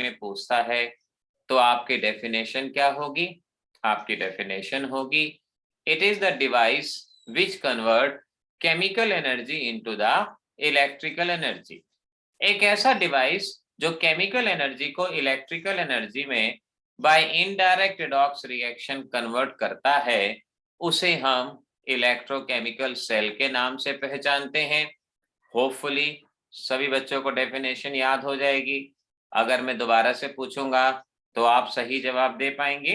में पूछता है तो आपकी डेफिनेशन क्या होगी? आपकी डेफिनेशन होगी it is the device which convert chemical energy into the electrical energy. एक ऐसा डिवाइस जो केमिकल एनर्जी को इलेक्ट्रिकल एनर्जी में by indirect redox reaction convert करता है, उसे हम इलेक्ट्रोकेमिकल सेल के नाम से पहचानते हैं। होपफुली सभी बच्चों को डेफिनेशन याद हो जाएगी। अगर मैं दोबारा से पूछूंगा तो आप सही जवाब दे पाएंगे।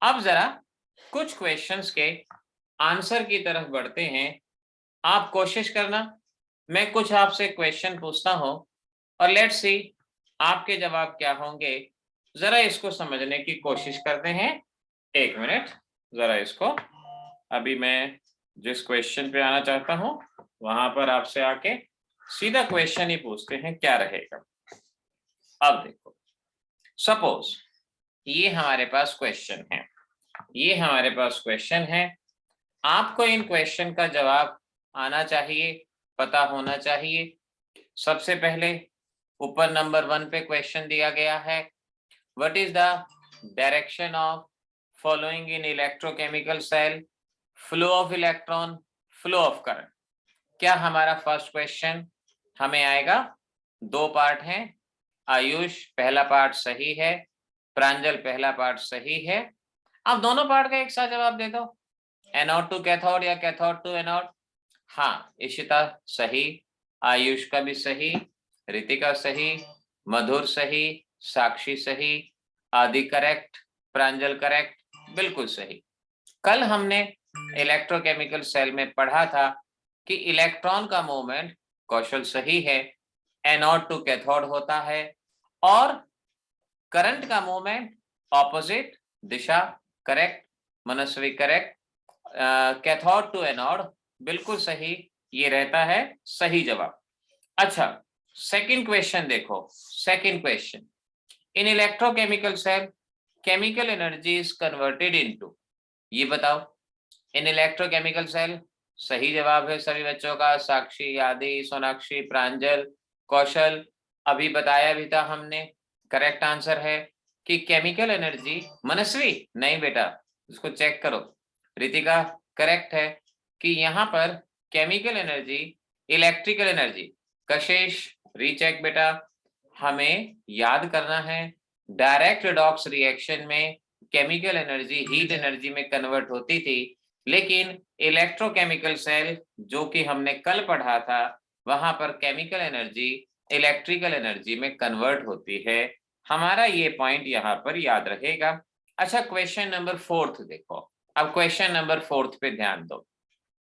अब जरा कुछ क्वेश्चंस के आंसर की तरफ बढ़ते हैं। आप कोशिश करना, मैं कुछ आपसे क्वेश्चन पूछता हूं और लेट्स सी आपके जवाब क्या होंगे। जरा इसको समझने की कोशिश करते हैं। एक मिनट, जरा इसको, अभी मैं जिस क्वेश्चन पे आना चाहता हूं वहां पर आपसे आके सीधा क्वेश्चन ही पूछते हैं, क्या रहेगा। अब देखो, सपोज ये हमारे पास क्वेश्चन है, ये हमारे पास क्वेश्चन है। आपको इन क्वेश्चन का जवाब आना चाहिए, पता होना चाहिए। सबसे पहले ऊपर नंबर 1 पे क्वेश्चन दिया गया है, what is the direction of following in electrochemical cell? Flow of electron, flow of current. क्या हमारा फर्स्ट क्वेश्चन हमें आएगा? 2 पार्ट हैं। आयुष पहला पार्ट सही है, प्रांजल पहला पार्ट सही है। अब दोनों पार्ट का एक साथ जवाब दे दो, एनोड टू कैथोड या कैथोड टू एनोड। हाँ, इशिता सही, आयुष का भी सही, रितिका सही, मधुर सही, साक्षी सही, आदि करेक्ट, प्रांजल करेक्ट, बिल्कुल सही। कल हमने इलेक्ट्रोकेमिकल सेल में पढ़ा था कि इलेक्ट्रॉन का मूवमेंट, कौशल सही है, एनोड टू कैथोड होता है, और करंट का मूवमेंट ऑपोजिट दिशा, correct, Manasvi correct, cathode to anode, बिल्कुल सही, ये रहता है सही जवाब। अच्छा, सेकंड क्वेश्चन देखो। Second question, in electrochemical cell chemical energy is converted into, ये बताओ। इन इलेक्ट्रोकेमिकल सेल, सही जवाब है सभी बच्चों का, साक्षी, आदि, सोनाक्षी, प्रांजल, कौशल, अभी बताया भी था हमने। करेक्ट आंसर है कि केमिकल एनर्जी, मनस्वी नहीं बेटा, इसको चेक करो। रितिका करेक्ट है कि यहाँ पर केमिकल एनर्जी इलेक्ट्रिकल एनर्जी। कशिश रीचेक बेटा, हमें याद करना है डायरेक्ट रेडॉक्स रिएक्शन में केमिकल एनर्जी हीट एनर्जी में कन्वर्ट होती थी, लेकिन इलेक्ट्रोकेमिकल सेल जो कि हमने कल पढ़ा था, वहां पर केमिकल एनर्जी इलेक्ट्रिकल एनर्जी में कन्वर्ट होती है। हमारा ये पॉइंट यहाँ पर याद रहेगा। अच्छा, क्वेश्चन नंबर 4 देखो। अब क्वेश्चन नंबर 4 पे ध्यान दो,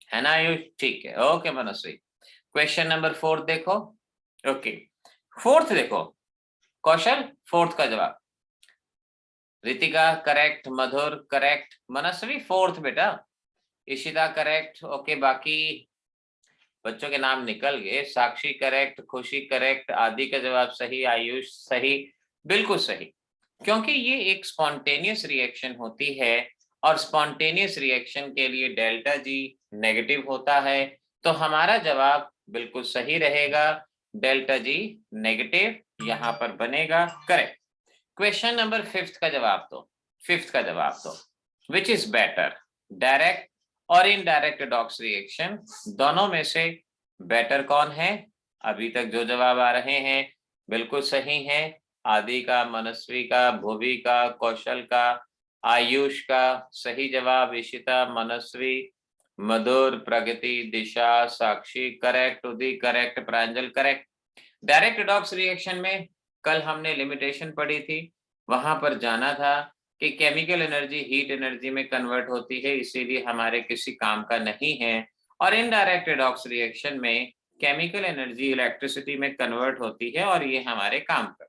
है ना आयुष? ठीक है, ओके मनस्वी। क्वेश्चन नंबर 4 देखो। ओके, 4 देखो, कौशल 4 का जवाब, रितिका करेक्ट, मधुर करेक्ट, मनस्वी 4 बेटा, इशिता करेक्ट। ओके, बाकी बच्चों के नाम निकल गए। साक्षी करेक्ट, खुशी करेक्ट, आदि का जवाब सही, आयुष सही, बिल्कुल सही। क्योंकि ये एक स्पॉन्टेनियस रिएक्शन होती है और स्पॉन्टेनियस रिएक्शन के लिए डेल्टा जी नेगेटिव होता है, तो हमारा जवाब बिल्कुल सही रहेगा, डेल्टा जी नेगेटिव यहाँ पर बनेगा करेक्ट। क्वेश्चन नंबर 5 का जवाब दो। 5 का जवाब दो, विच इज बेटर, डायरेक्ट और इनडायरेक्ट रेडॉक्स रिएक्शन, दोनों में से बेटर कौन है? अभी तक जो जवाब आ रहे हैं बिल्कुल सही है, आदि का, मनस्वी का, भुवी का, कौशल का, आयुष का सही जवाब, इशिता, मनस्वी, मधुर, प्रगति, दिशा, साक्षी करेक्ट, उदी करेक्ट, प्रांजल करेक्ट। डायरेक्ट रेडॉक्स रिएक्शन में कल हमने लिमिटेशन पढ़ी थी, वहां पर जाना था कि केमिकल एनर्जी हीट एनर्जी में कन्वर्ट होती है, इसीलिए हमारे किसी काम का नहीं है। और इनडायरेक्ट रेडॉक्स रिएक्शन में केमिकल एनर्जी इलेक्ट्रिसिटी में कन्वर्ट होती है और ये हमारे काम का।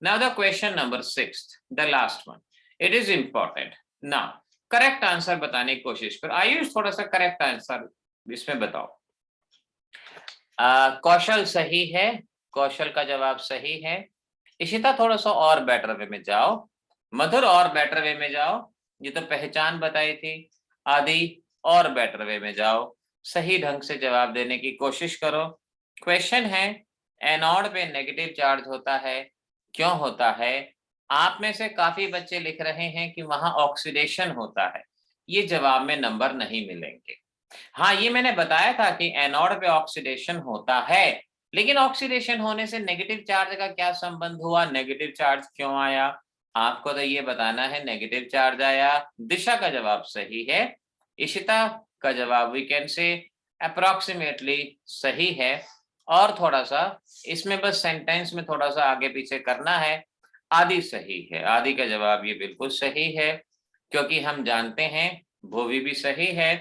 Now the question number 6, the last one, it is important. Now correct answer बताने की कोशिश करो। आयुष थोड़ा सा करेक्ट आंसर इसमें बताओ। कौशल सही है, कौशल का जवाब सही है। इशिता थोड़ा सा और बेटर वे में जाओ, मधुर और बेटर वे में जाओ, ये तो पहचान बताई थी। आदि और बेटर वे में जाओ, सही ढंग से जवाब देने की कोशिश करो। क्वेश्चन है, एनोड पे नेगेटिव चार्ज होता है, क्यों होता है? आप में से काफी बच्चे लिख रहे हैं कि वहां ऑक्सीडेशन होता है। ये जवाब में नंबर नहीं मिलेंगे। हाँ, ये मैंने बताया था कि एनोड पे ऑक्सीडेशन होता है, लेकिन ऑक्सीडेशन होने से नेगेटिव चार्ज का क्या संबंध हुआ, नेगेटिव चार्ज क्यों आया? आपको तो ये बताना है नेगेटिव चार्ज आया। दिशा का जवाब सही है। इशिता का जवाब वी कैन से अप्रोक्सीमेटली सही है। और थोड़ा सा इसमें बस सेंटेंस में थोड़ा सा आगे पीछे करना है। आदि सही है, आदि का जवाब ये बिल्कुल सही है, क्योंकि हम जानते हैं, भूवि भी सही है,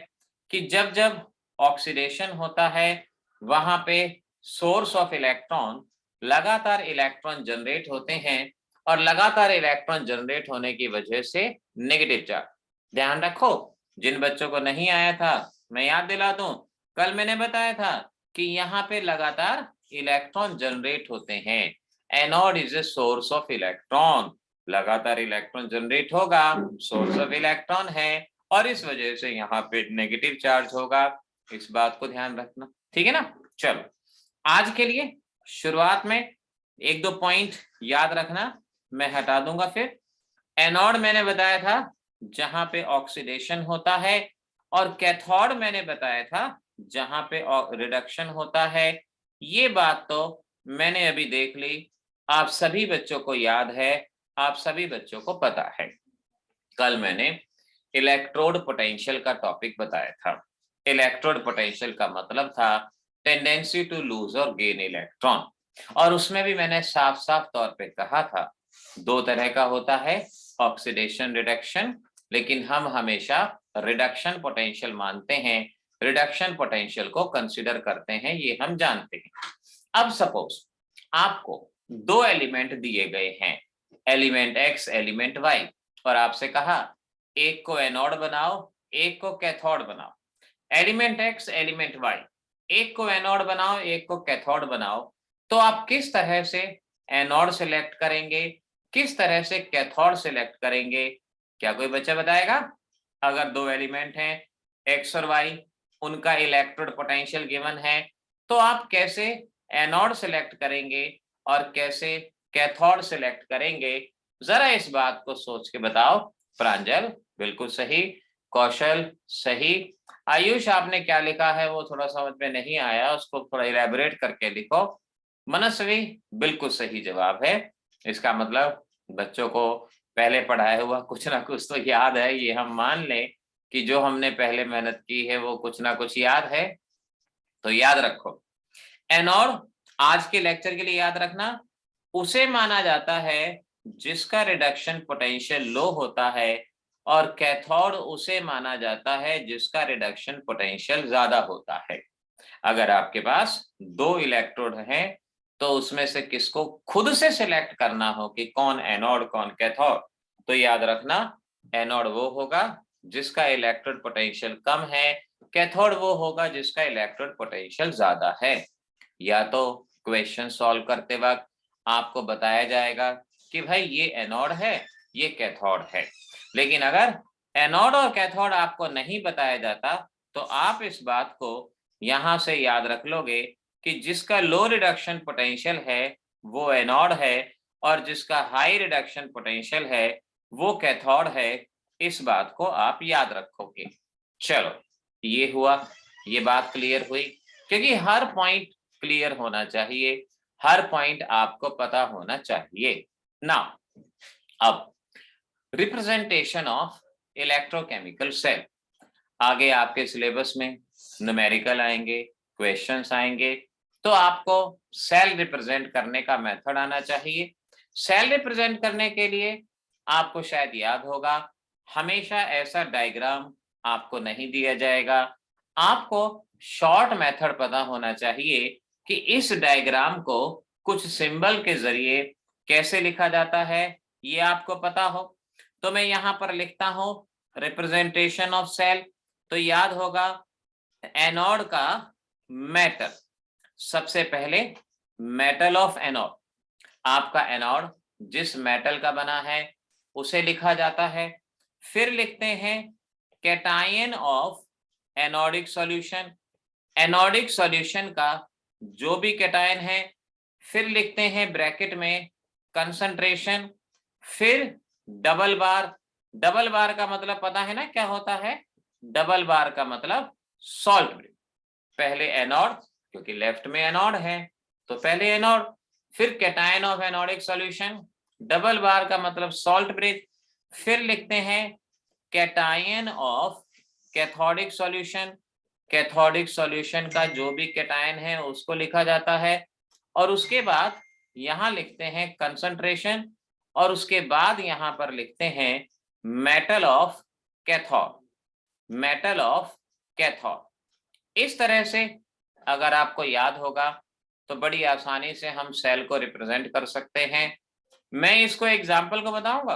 कि जब जब ऑक्सीडेशन होता है वहां पे सोर्स ऑफ इलेक्ट्रॉन, लगातार इलेक्ट्रॉन जनरेट होते हैं, और लगातार इलेक्ट्रॉन जनरेट होने की वजह से नेगेटिव चार्ज। ध्यान रखो, जिन बच्चों को नहीं आया था मैं याद दिला दूं, कल मैंने बताया था कि यहाँ पे लगातार इलेक्ट्रॉन जनरेट होते हैं। Anode is a source of electron, लगातार इलेक्ट्रॉन जनरेट होगा, सोर्स ऑफ इलेक्ट्रॉन है, और इस वजह से यहाँ पे नेगेटिव चार्ज होगा। इस बात को ध्यान रखना, ठीक है ना। चलो, आज के लिए शुरुआत में एक दो पॉइंट याद रखना, मैं हटा दूंगा फिर। एनोड मैंने बताया था जहां पे ऑक्सीडेशन होता है, और कैथोड मैंने बताया था जहां पे रिडक्शन होता है। ये बात तो मैंने अभी देख ली, आप सभी बच्चों को याद है, आप सभी बच्चों को पता है। कल मैंने इलेक्ट्रोड पोटेंशियल का टॉपिक बताया था। इलेक्ट्रोड पोटेंशियल का मतलब था टेंडेंसी टू लूज और गेन इलेक्ट्रॉन, और उसमें भी मैंने साफ साफ तौर पे कहा था दो तरह का होता है, ऑक्सीडेशन रिडक्शन, लेकिन हम हमेशा रिडक्शन पोटेंशियल मानते हैं, रिडक्शन पोटेंशियल को कंसीडर करते हैं, ये हम जानते हैं। अब सपोज आपको दो एलिमेंट दिए गए हैं, एलिमेंट एक्स एलिमेंट वाई, और आपसे कहा एक को एनोड बनाओ, एक को कैथोड बनाओ। एलिमेंट एक्स एलिमेंट वाई, एक को एनोड बनाओ, एक को कैथोड बनाओ, तो आप किस तरह से एनोड सिलेक्ट करेंगे, किस तरह से कैथोड सिलेक्ट करेंगे? क्या कोई बच्चा बताएगा? अगर दो एलिमेंट हैं एक्स और वाई, उनका इलेक्ट्रोड पोटेंशियल गिवन है, तो आप कैसे एनोड सिलेक्ट करेंगे और कैसे कैथोड सिलेक्ट करेंगे? जरा इस बात को सोच के बताओ। प्रांजल बिल्कुल सही, कौशल सही, आयुष आपने क्या लिखा है वो थोड़ा समझ में नहीं आया, उसको थोड़ा इलेबोरेट करके लिखो। मनस्वी बिल्कुल सही जवाब है। इसका मतलब बच्चों को पहले पढ़ाया हुआ कुछ ना कुछ तो याद है, ये हम मान लें कि जो हमने पहले मेहनत की है वो कुछ ना कुछ याद है। तो याद रखो, एनोड आज के लेक्चर के लिए याद रखना, उसे माना जाता है जिसका रिडक्शन पोटेंशियल लो होता है, और कैथोड उसे माना जाता है जिसका रिडक्शन पोटेंशियल ज्यादा होता है। अगर आपके पास दो इलेक्ट्रोड हैं, तो उसमें से किसको खुद से सिलेक्ट करना हो कि कौन एनोड कौन कैथोड, तो याद रखना एनोड वो होगा जिसका इलेक्ट्रोड पोटेंशियल कम है, कैथोड वो होगा जिसका इलेक्ट्रोड पोटेंशियल ज्यादा है। या तो क्वेश्चन सॉल्व करते वक्त आपको बताया जाएगा कि भाई ये एनोड है, ये कैथोड है, लेकिन अगर एनोड और कैथोड आपको नहीं बताया जाता, तो आप इस बात को यहां से याद रख लोगे कि जिसका लो रिडक्शन पोटेंशियल है वो एनोड है, और जिसका हाई रिडक्शन पोटेंशियल है वो कैथोड है। इस बात को आप याद रखोगे। चलो, ये हुआ, ये बात क्लियर हुई, क्योंकि हर पॉइंट क्लियर होना चाहिए, हर पॉइंट आपको पता होना चाहिए ना। अब रिप्रेजेंटेशन ऑफ इलेक्ट्रोकेमिकल सेल, आगे आपके सिलेबस में न्यूमेरिकल आएंगे, क्वेश्चंस आएंगे, तो आपको सेल रिप्रेजेंट करने का मेथड आना चाहिए। सेल रिप्रेजेंट करने के लिए आपको शायद याद होगा, हमेशा ऐसा डायग्राम आपको नहीं दिया जाएगा, आपको शॉर्ट मेथड पता होना चाहिए कि इस डायग्राम को कुछ सिंबल के जरिए कैसे लिखा जाता है, ये आपको पता हो। तो मैं यहां पर लिखता हूं रिप्रेजेंटेशन ऑफ सेल, तो याद होगा एनोड का मेटल, सबसे पहले मेटल ऑफ एनोड, आपका एनोड जिस मेटल का बना है उसे लिखा जाता है। फिर लिखते हैं cation of anodic solution, anodic solution का जो भी कैटायन है। फिर लिखते हैं ब्रैकेट में कंसंट्रेशन, फिर डबल बार। डबल बार का मतलब पता है ना क्या होता है? डबल बार का मतलब सॉल्ट ब्रिज। पहले एनोड, क्योंकि लेफ्ट में एनोड है तो पहले एनोड, फिर cation of anodic solution, double bar का मतलब सॉल्ट ब्रिज, फिर लिखते हैं cation of cathodic solution. Cathodic solution का जो भी कैटायन है उसको लिखा जाता है, और उसके बाद यहां लिखते हैं कंसंट्रेशन, और उसके बाद यहां पर लिखते हैं metal of cathode. Metal of cathode. इस तरह से अगर आपको याद होगा तो बड़ी आसानी से हम सेल को रिप्रेजेंट कर सकते हैं। मैं इसको एग्जाम्पल को बताऊंगा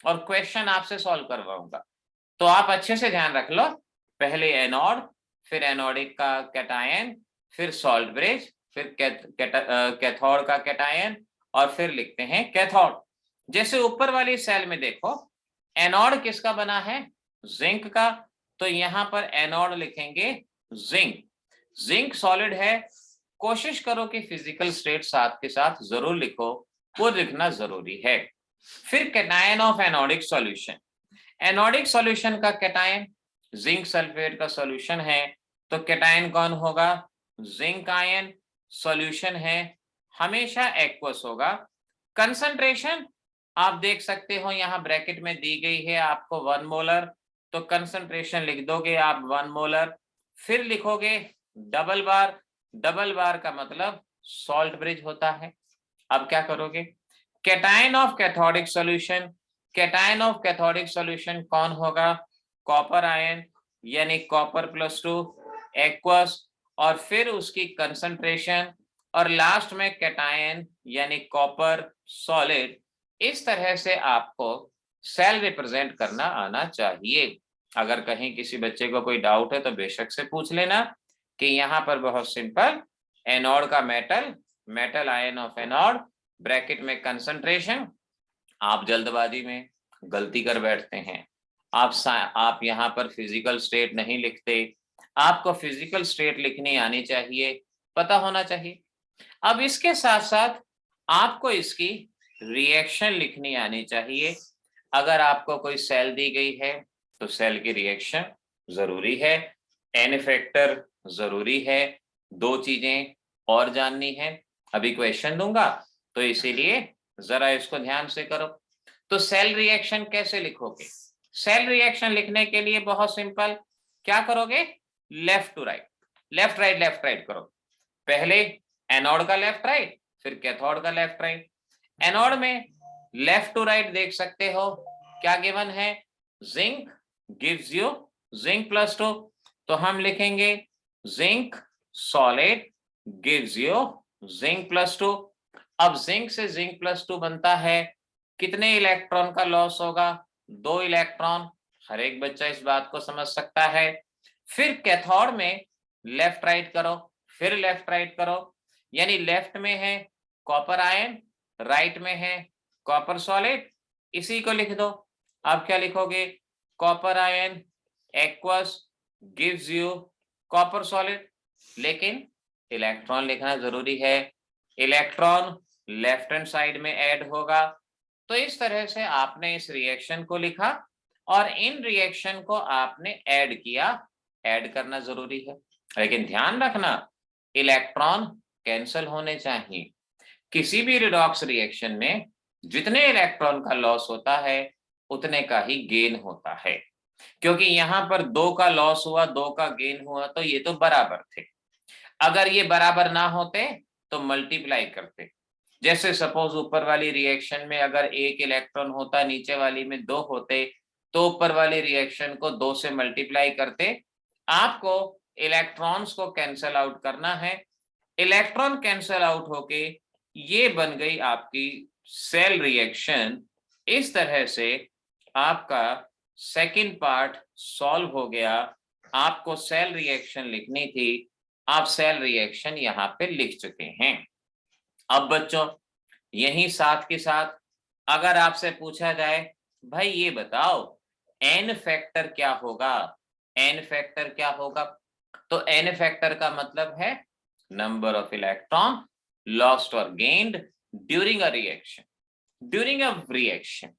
और क्वेश्चन आपसे सॉल्व करवाऊंगा, तो आप अच्छे से ध्यान रख लो। पहले एनोड, फिर एनोडिक का कैटायन, फिर सॉल्ट ब्रिज, फिर कैथोड का कैटायन, और फिर लिखते हैं कैथोड। जैसे ऊपर वाली सेल में देखो, एनोड किसका बना है? जिंक का, तो यहां पर एनोड लिखेंगे जिंक। जिंक सॉलिड है, कोशिश करो कि फिजिकल स्टेट साथ के साथ जरूर लिखो, वो लिखना जरूरी है। फिर cation of anodic solution. Anodic solution का कैटायन जिंक सल्फेट का सॉल्यूशन है, तो कैटायन कौन होगा? Zinc ion. सॉल्यूशन है, हमेशा एक्वस होगा। कंसंट्रेशन आप देख सकते हो यहां ब्रैकेट में दी गई है आपको 1 मोलर, तो कंसंट्रेशन लिख दोगे आप 1 मोलर। फिर लिखोगे डबल बार। डबल बार का मतलब सॉल्ट ब्रिज होता है। अब क्या करोगे? Cation of cathodic solution. Cation of cathodic solution कौन होगा? कॉपर आयन, यानी कॉपर +2 एक्वस, और फिर उसकी कंसंट्रेशन, और लास्ट में कैटायन यानी कॉपर सॉलिड। इस तरह से आपको सेल रिप्रेजेंट करना आना चाहिए। अगर कहीं किसी बच्चे को कोई डाउट है तो बेशक से पूछ लेना कि यहाँ पर बहुत सिंपल, एनोड का metal, metal ion of anode, bracket में कंसंट्रेशन। आप जल्दबाजी में गलती कर बैठते हैं, आप यहाँ पर फिजिकल स्टेट नहीं लिखते। आपको फिजिकल स्टेट लिखनी आनी चाहिए, पता होना चाहिए। अब इसके साथ साथ आपको इसकी रिएक्शन लिखनी आनी चाहिए। अगर आपको कोई सेल दी गई है तो सेल की रिएक्शन जरूरी है, एन फैक्टर जरूरी है, दो चीजें और जाननी है। अभी क्वेश्चन दूंगा तो इसीलिए जरा इसको ध्यान से करो। तो सेल रिएक्शन कैसे लिखोगे? सेल रिएक्शन लिखने के लिए बहुत सिंपल, क्या करोगे? Left to right, left right, left right करो। पहले एनोड का लेफ्ट राइट, फिर कैथोड का लेफ्ट राइट। एनोड में लेफ्ट टू राइट देख सकते हो क्या गिवन है? जिंक गिव्स यू जिंक +2, तो हम लिखेंगे zinc solid gives you zinc +2। अब जिंक से जिंक +2 बनता है, कितने इलेक्ट्रॉन का लॉस होगा? 2 इलेक्ट्रॉन। हर एक बच्चा इस बात को समझ सकता है। फिर कैथोड में लेफ्ट राइट करो, फिर लेफ्ट राइट करो, यानी लेफ्ट में है कॉपर आयन, राइट में है कॉपर सॉलिड, इसी को लिख दो। अब क्या लिखोगे? Copper ion aqueous gives you copper solid, लेकिन इलेक्ट्रॉन लिखना जरूरी है। इलेक्ट्रॉन लेफ्ट हैंड साइड में ऐड होगा। तो इस तरह से आपने इस रिएक्शन को लिखा और इन रिएक्शन को आपने ऐड किया। ऐड करना जरूरी है, लेकिन ध्यान रखना इलेक्ट्रॉन कैंसिल होने चाहिए। किसी भी रिडॉक्स रिएक्शन में जितने इलेक्ट्रॉन का लॉस होता है उतने का ही गेन होता है, क्योंकि यहाँ पर 2 का लॉस हुआ, 2 का गेन हुआ, तो ये तो बराबर थे। अगर ये बराबर ना होते तो मल्टीप्लाई करते। जैसे सपोज ऊपर वाली रिएक्शन में अगर 1 इलेक्ट्रॉन होता, नीचे वाली में 2 होते, तो ऊपर वाली रिएक्शन को 2 से मल्टीप्लाई करते। आपको इलेक्ट्रॉन्स को कैंसिल आउट करना है। इलेक्ट्रॉन कैंसिल आउट होके ये बन गई आपकी सेल रिएक्शन। इस तरह से आपका सेकंड पार्ट सॉल्व हो गया। आपको सेल रिएक्शन लिखनी थी, आप सेल रिएक्शन यहाँ पे लिख चुके हैं। अब बच्चों यही साथ के साथ अगर आपसे पूछा जाए भाई ये बताओ एन फैक्टर क्या होगा? एन फैक्टर क्या होगा? तो एन फैक्टर का मतलब है नंबर ऑफ इलेक्ट्रॉन लॉस्ट और gained during a reaction. During a reaction,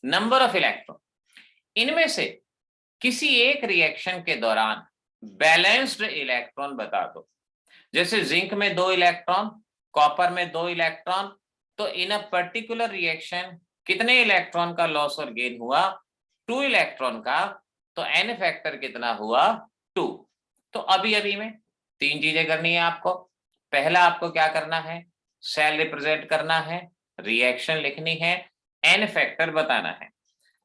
number of electron, इनमें से किसी एक रिएक्शन के दौरान बैलेंस्ड इलेक्ट्रॉन बता दो। जैसे जिंक में 2 इलेक्ट्रॉन, कॉपर में 2 इलेक्ट्रॉन, तो इन अ पर्टिकुलर रिएक्शन कितने इलेक्ट्रॉन का लॉस और गेन हुआ? 2 इलेक्ट्रॉन का। तो एन फैक्टर कितना हुआ? 2। तो अभी में 3 चीजें करनी है आपको। पहला आपको क्या करना है? सेल रिप्रेजेंट करना है, रिएक्शन लिखनी है, एन फैक्टर बताना है।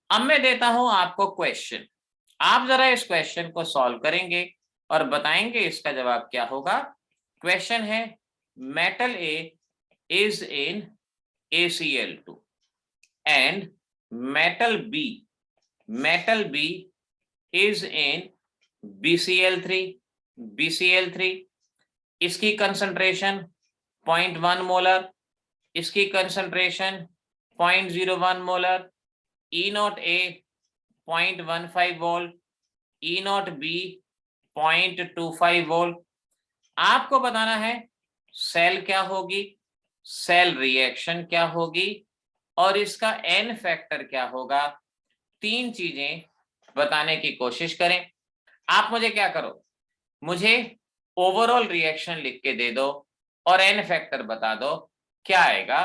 अब मैं देता हूं आपको क्वेश्चन, आप जरा इस क्वेश्चन को सॉल्व करेंगे और बताएंगे इसका जवाब क्या होगा। क्वेश्चन है, metal A is in ACl2 and metal B is in BCl3 इसकी कंसंट्रेशन 0.1 मोलर, इसकी concentration 0.01 molar, E0A 0.15 volt, E0B 0.25 volt. आपको बताना है सेल क्या होगी, सेल रिएक्शन क्या होगी और इसका एन फैक्टर क्या होगा। 3 चीजें बताने की कोशिश करें। आप मुझे क्या करो, मुझे ओवरऑल रिएक्शन लिख के दे दो और एन फैक्टर बता दो क्या आएगा।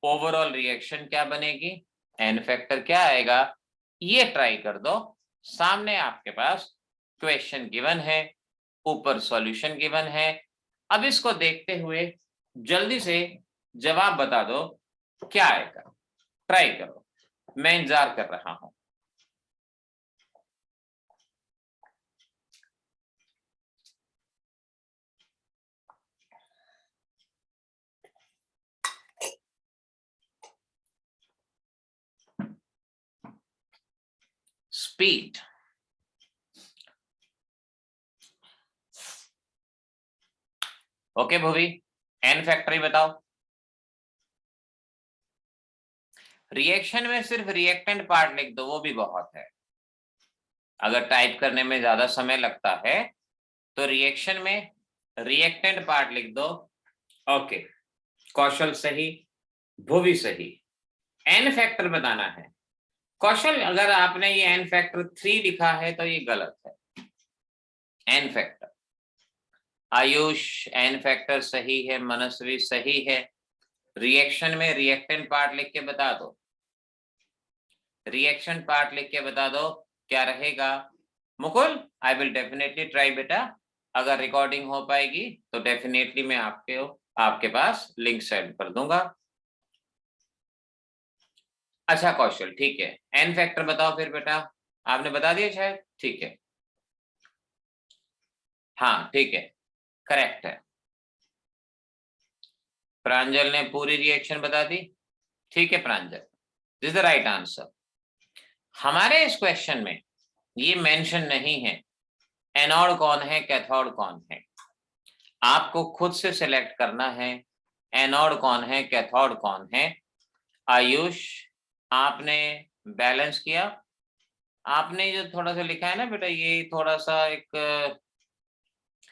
ओवरऑल रिएक्शन क्या बनेगी, एन फैक्टर क्या आएगा, ये ट्राई कर दो। सामने आपके पास क्वेश्चन गिवन है, ऊपर सॉल्यूशन गिवन है। अब इसको देखते हुए जल्दी से जवाब बता दो क्या आएगा। ट्राई करो, मैं इंतजार कर रहा हूं। Speed, okay Bhuvi, N factor ही बताओ। रिएक्शन में सिर्फ रिएक्टेंट पार्ट लिख दो, वो भी बहुत है। अगर टाइप करने में ज्यादा समय लगता है तो रिएक्शन में रिएक्टेंट पार्ट लिख दो। ओके, कौशल सही, भूवी सही। एन फैक्टर बताना है। कौशल, अगर आपने ये एन फैक्टर 3 लिखा है तो ये गलत है। N factor, Ayush N factor सही है, मनस्वी सही है। रिएक्शन में रिएक्टेंट पार्ट लिख के बता दो, रिएक्शन पार्ट लिख के बता दो क्या रहेगा। Mukul, I will definitely try बेटा, अगर रिकॉर्डिंग हो पाएगी तो डेफिनेटली मैं आपके पास लिंक सेंड कर दूंगा। अच्छा कौशल, ठीक है, एन फैक्टर बताओ फिर बेटा। आपने बता दिया शायद, ठीक है, हाँ ठीक है, करेक्ट है। प्रांजल ने पूरी रिएक्शन बता दी, ठीक है Pranjal, this is the right answer. हमारे इस क्वेश्चन में ये मेंशन नहीं है एनोड कौन है कैथोड कौन है। आपको खुद से सिलेक्ट करना है एनोड कौन है कैथोड कौन है। आयुष, आपने बैलेंस किया, आपने जो थोड़ा सा लिखा है ना बेटा, ये थोड़ा सा एक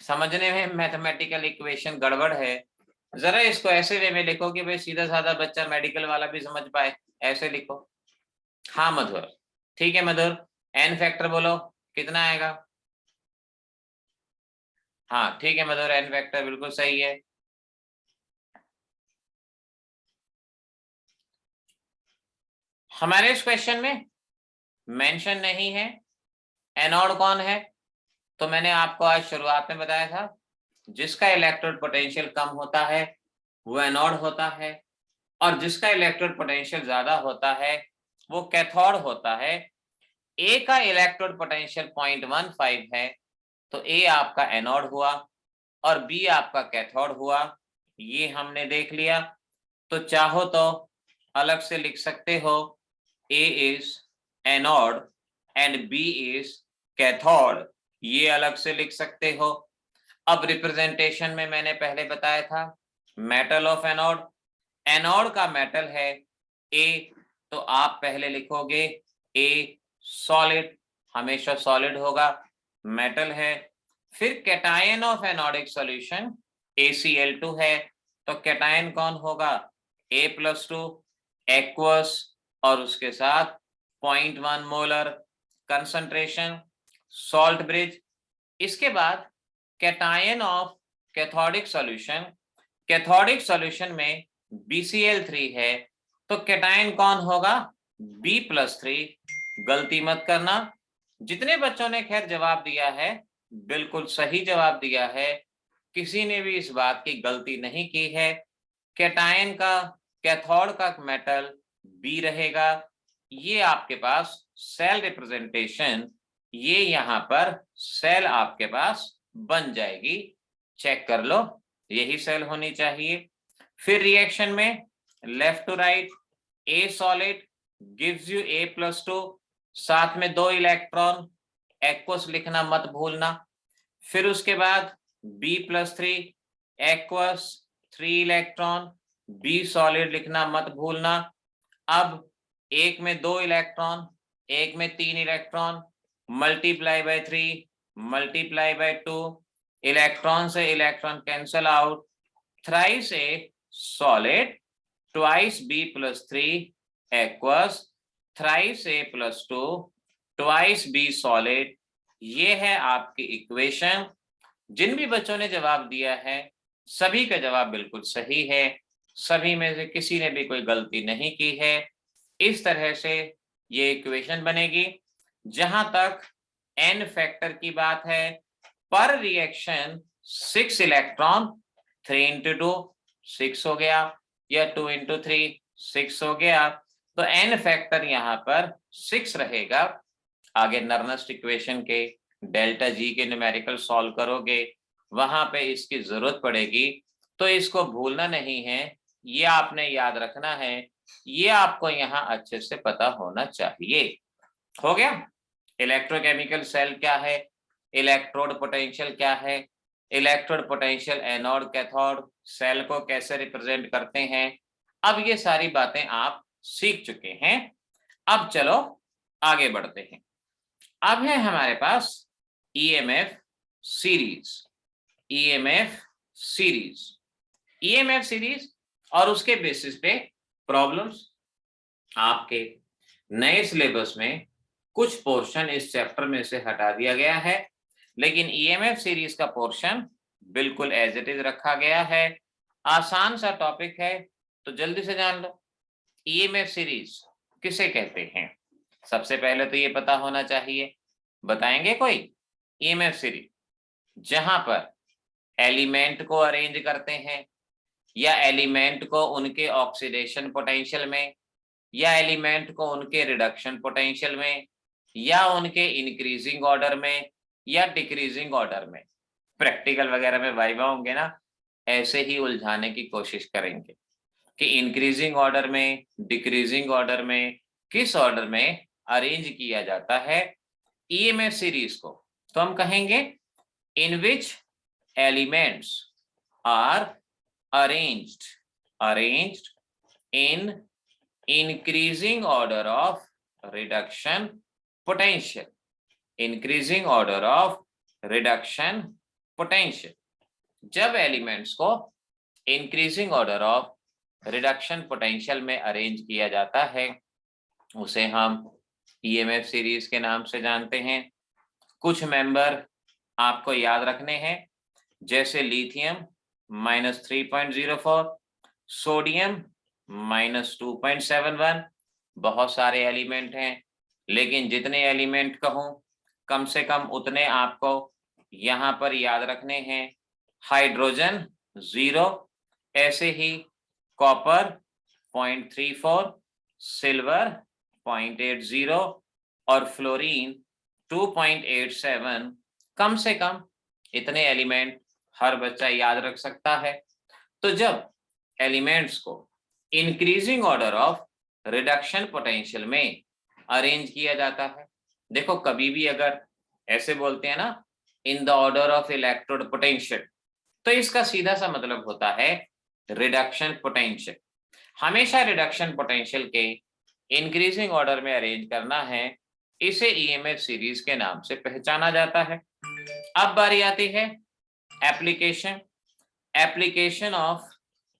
समझने में मैथमेटिकल इक्वेशन गड़बड़ है। जरा इसको ऐसे वे में लिखो कि भाई सीधा साधा बच्चा मेडिकल वाला भी समझ पाए, ऐसे लिखो। हाँ मधुर, ठीक है मधुर, एन फैक्टर बोलो कितना आएगा। हाँ ठीक है मधुर, एन फैक्टर बिल्कुल सही है। हमारे इस क्वेश्चन में मेंशन नहीं है एनोड कौन है, तो मैंने आपको आज शुरुआत में बताया था जिसका इलेक्ट्रोड पोटेंशियल कम होता है वो एनोड होता है और जिसका इलेक्ट्रोड पोटेंशियल ज्यादा होता है वो कैथोड होता है। ए का इलेक्ट्रोड पोटेंशियल 0.15 है तो ए आपका एनोड हुआ और बी आपका कैथोड हुआ, ये हमने देख लिया। तो चाहो तो अलग से लिख सकते हो A is anode and B is cathode, ये अलग से लिख सकते हो। अब रिप्रेजेंटेशन में मैंने पहले बताया था मेटल ऑफ एनोड, एनोड का मेटल है ए, तो आप पहले लिखोगे ए सॉलिड, हमेशा सॉलिड होगा, मेटल है। फिर cation of anodic solution ACl2 है, तो कैटायन कौन होगा A+2, एक्वस और उसके साथ 0.1 मोलर कंसंट्रेशन सॉल्ट ब्रिज। इसके बाद cation of cathodic solution, cathodic solution में BCl3 है, तो कैटायन कौन होगा? B+3। गलती मत करना, जितने बच्चों ने खैर जवाब दिया है बिल्कुल सही जवाब दिया है, किसी ने भी इस बात की गलती नहीं की है। कैटायन का, कैथोड का मेटल बी रहेगा। ये आपके पास सेल रिप्रेजेंटेशन, ये यहां पर सेल आपके पास बन जाएगी, चेक कर लो, यही सेल होनी चाहिए। फिर रिएक्शन में left to right, A solid gives you A+2, साथ में 2 इलेक्ट्रॉन, एक्वस लिखना मत भूलना। फिर उसके बाद B+3 aqueous 3 electron, B solid लिखना मत भूलना। अब एक में 2 इलेक्ट्रॉन, एक में 3 electron, multiply by 3 multiply by 2, electron से electron cancel out, thrice A solid twice B+3 aqueous thrice A+2 twice B solid. ये है आपकी इक्वेशन। जिन भी बच्चों ने जवाब दिया है सभी का जवाब बिल्कुल सही है, सभी में से किसी ने भी कोई गलती नहीं की है। इस तरह से ये इक्वेशन बनेगी। जहां तक n फैक्टर की बात है, पर रिएक्शन 6 इलेक्ट्रॉन, 3 इंटू 2 6 हो गया, या 2 इंटू 3 6 हो गया, तो n फैक्टर यहाँ पर 6 रहेगा। आगे नर्नस्ट इक्वेशन के डेल्टा जी के न्यूमेरिकल सॉल्व करोगे, वहां पे इसकी जरूरत पड़ेगी, तो इसको भूलना नहीं है, ये आपने याद रखना है, ये आपको यहाँ अच्छे से पता होना चाहिए। हो गया? इलेक्ट्रोकेमिकल सेल क्या है, इलेक्ट्रोड पोटेंशियल क्या है, electrode potential anode cathode cell को कैसे रिप्रेजेंट करते हैं, अब ये सारी बातें आप सीख चुके हैं। अब चलो आगे बढ़ते हैं। अब है हमारे पास EMF series, EMF series, EMF series और उसके बेसिस पे प्रॉब्लम्स। आपके नए सिलेबस में कुछ पोर्शन इस चैप्टर में से हटा दिया गया है, लेकिन ईएमएफ सीरीज का पोर्शन बिल्कुल एज इट इज रखा गया है। आसान सा टॉपिक है, तो जल्दी से जान लो ईएमएफ सीरीज किसे कहते हैं। सबसे पहले तो ये पता होना चाहिए, बताएंगे कोई? ईएमएफ सीरीज जहां पर एलिमेंट को अरेंज करते हैं, या एलिमेंट को उनके ऑक्सीडेशन पोटेंशियल में, या एलिमेंट को उनके रिडक्शन पोटेंशियल में, या उनके इंक्रीजिंग ऑर्डर में या डिक्रीजिंग ऑर्डर में। प्रैक्टिकल वगैरह में वाइवा होंगे ना, ऐसे ही उलझाने की कोशिश करेंगे कि इंक्रीजिंग ऑर्डर में, डिक्रीजिंग ऑर्डर में, किस ऑर्डर में अरेंज किया जाता है ईएमएफ सीरीज को। तो हम कहेंगे in which elements are arranged in increasing order of reduction potential, increasing order of reduction potential। जब एलिमेंट्स को increasing order of reduction potential में अरेंज किया जाता है, उसे हम ईएमएफ सीरीज के नाम से जानते हैं। कुछ मेंबर आपको याद रखने हैं, जैसे लिथियम -3.04, सोडियम -2.71। बहुत सारे एलिमेंट हैं, लेकिन जितने एलिमेंट कहूं कम से कम उतने आपको यहां पर याद रखने हैं। हाइड्रोजन 0, ऐसे ही कॉपर 0.34, सिल्वर 0.80 और फ्लोरीन 2.87। कम से कम इतने एलिमेंट हर बच्चा याद रख सकता है। तो जब एलिमेंट्स को increasing order of reduction potential में अरेंज किया जाता है, देखो कभी भी अगर ऐसे बोलते हैं ना इन the order of electrode potential, तो इसका सीधा सा मतलब होता है रिडक्शन पोटेंशियल। हमेशा रिडक्शन पोटेंशियल के इंक्रीजिंग ऑर्डर में अरेंज करना है, इसे ईएमएफ सीरीज के नाम से पहचाना जाता है। अब बारी आती है application, application of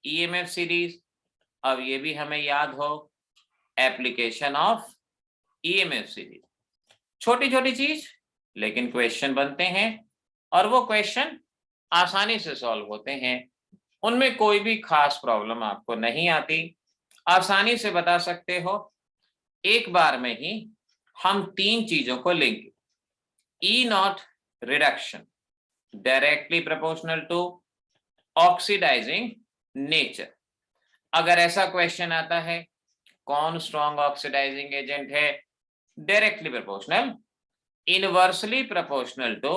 EMF series. अब ये भी हमें याद हो एप्लीकेशन ऑफ ईएमएफ सीरीज। छोटी छोटी चीज लेकिन क्वेश्चन बनते हैं और वो क्वेश्चन आसानी से सॉल्व होते हैं, उनमें कोई भी खास प्रॉब्लम आपको नहीं आती, आसानी से बता सकते हो। एक बार में ही हम तीन चीजों को लेंगे। E naught reduction directly proportional to oxidizing nature. अगर ऐसा क्वेश्चन आता है कौन स्ट्रॉन्ग ऑक्सीडाइजिंग एजेंट है, directly proportional, inversely proportional to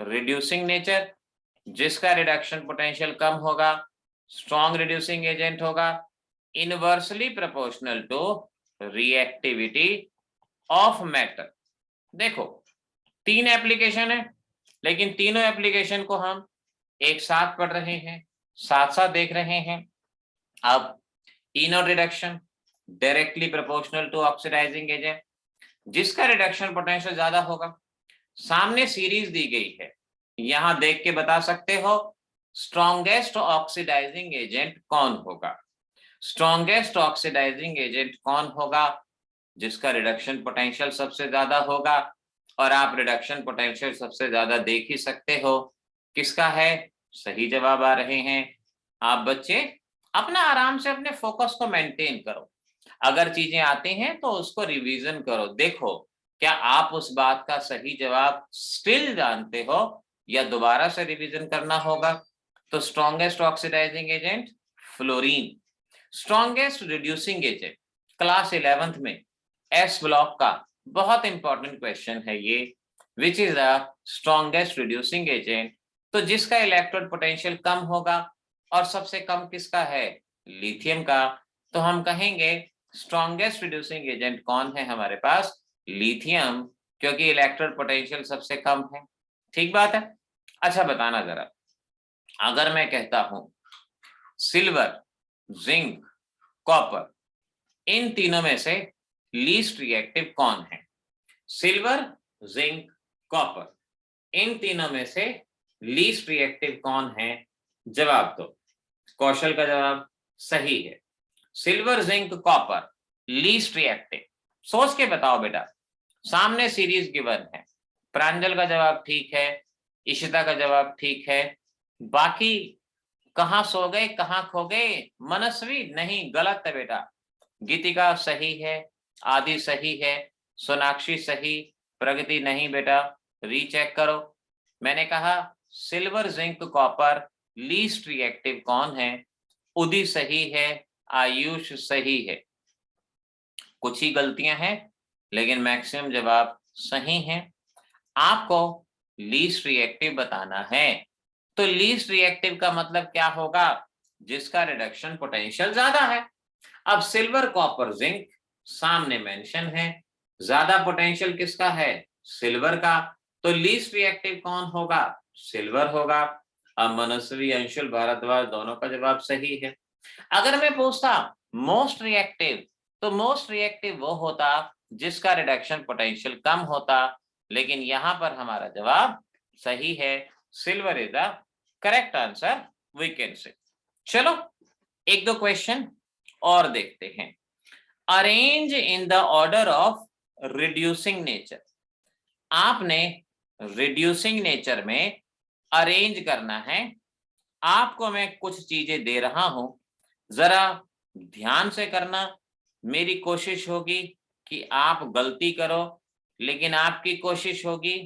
reducing nature, जिसका रिडक्शन पोटेंशियल कम होगा स्ट्रॉन्ग रिड्यूसिंग एजेंट होगा, inversely proportional to reactivity of matter. देखो तीन एप्लीकेशन है, लेकिन तीनों एप्लीकेशन को हम एक साथ पढ़ रहे हैं, साथ साथ देख रहे हैं। अब E naught reduction directly proportional to oxidizing agent, जिसका रिडक्शन पोटेंशियल ज्यादा होगा। सामने सीरीज दी गई है, यहां देख के बता सकते हो स्ट्रॉन्गेस्ट ऑक्सीडाइजिंग एजेंट कौन होगा। स्ट्रॉन्गेस्ट ऑक्सीडाइजिंग एजेंट कौन होगा, जिसका रिडक्शन पोटेंशियल सबसे ज्यादा होगा। और आप रिडक्शन पोटेंशियल सबसे ज्यादा देख ही सकते हो किसका है, सही जवाब आ रहे हैं। आप बच्चे अपना आराम से अपने फोकस को मेंटेन करो, अगर चीजें आती हैं तो उसको रिवीजन करो, देखो क्या आप उस बात का सही जवाब स्टिल जानते हो या दोबारा से रिवीजन करना होगा। तो strongest oxidising agent fluorine, strongest reducing agent class 11th में एस ब्लॉक का बहुत इंपॉर्टेंट क्वेश्चन है ये, which is the strongest reducing agent. तो जिसका इलेक्ट्रोड पोटेंशियल कम होगा, और सबसे कम किसका है, लिथियम का। तो हम कहेंगे स्ट्रॉन्गेस्ट रिड्यूसिंग एजेंट कौन है हमारे पास, लिथियम, क्योंकि इलेक्ट्रोड पोटेंशियल सबसे कम है। ठीक बात है। अच्छा बताना जरा, अगर मैं कहता हूं सिल्वर, जिंक, कॉपर, इन तीनों में से लीस्ट रिएक्टिव कौन है। सिल्वर, जिंक, कॉपर, इन तीनों में से लीस्ट रिएक्टिव कौन है, जवाब दो। कौशल का जवाब सही है, silver, zinc, copper least reactive. सोच के बताओ बेटा, सामने सीरीज गिवन है। प्रांजल का जवाब ठीक है, इशिता का जवाब ठीक है, बाकी कहां सो गए कहां खो गए, मनस्वी नहीं, गलत है बेटा। गीतिका सही है, आदि सही है, सोनाक्षी सही, प्रगति नहीं बेटा, रीचेक करो। मैंने कहा silver, zinc, copper least reactive कौन है, उदी सही है, आयुष सही है। कुछ ही गलतियां हैं लेकिन मैक्सिमम जवाब सही हैं। आपको लीस्ट रिएक्टिव बताना है, तो लीस्ट रिएक्टिव का मतलब क्या होगा, जिसका रिडक्शन पोटेंशियल ज्यादा है। अब सिल्वर, कॉपर, जिंक सामने मेंशन है, ज्यादा पोटेंशियल किसका है, सिल्वर का, तो लीस्ट रिएक्टिव कौन होगा, सिल्वर होगा। अब मनस्वी, अंशुल, भारद्वाज दोनों का जवाब सही है। अगर मैं पूछता मोस्ट रिएक्टिव, तो मोस्ट रिएक्टिव वो होता जिसका रिडक्शन पोटेंशियल कम होता, लेकिन यहां पर हमारा जवाब सही है, silver is the correct answer we can say. चलो एक दो क्वेश्चन और देखते हैं। Arrange in the order of reducing nature, आपने रिड्यूसिंग नेचर में अरेंज करना है। आपको मैं कुछ चीजें दे रहा हूं, जरा ध्यान से करना। मेरी कोशिश होगी कि आप गलती करो, लेकिन आपकी कोशिश होगी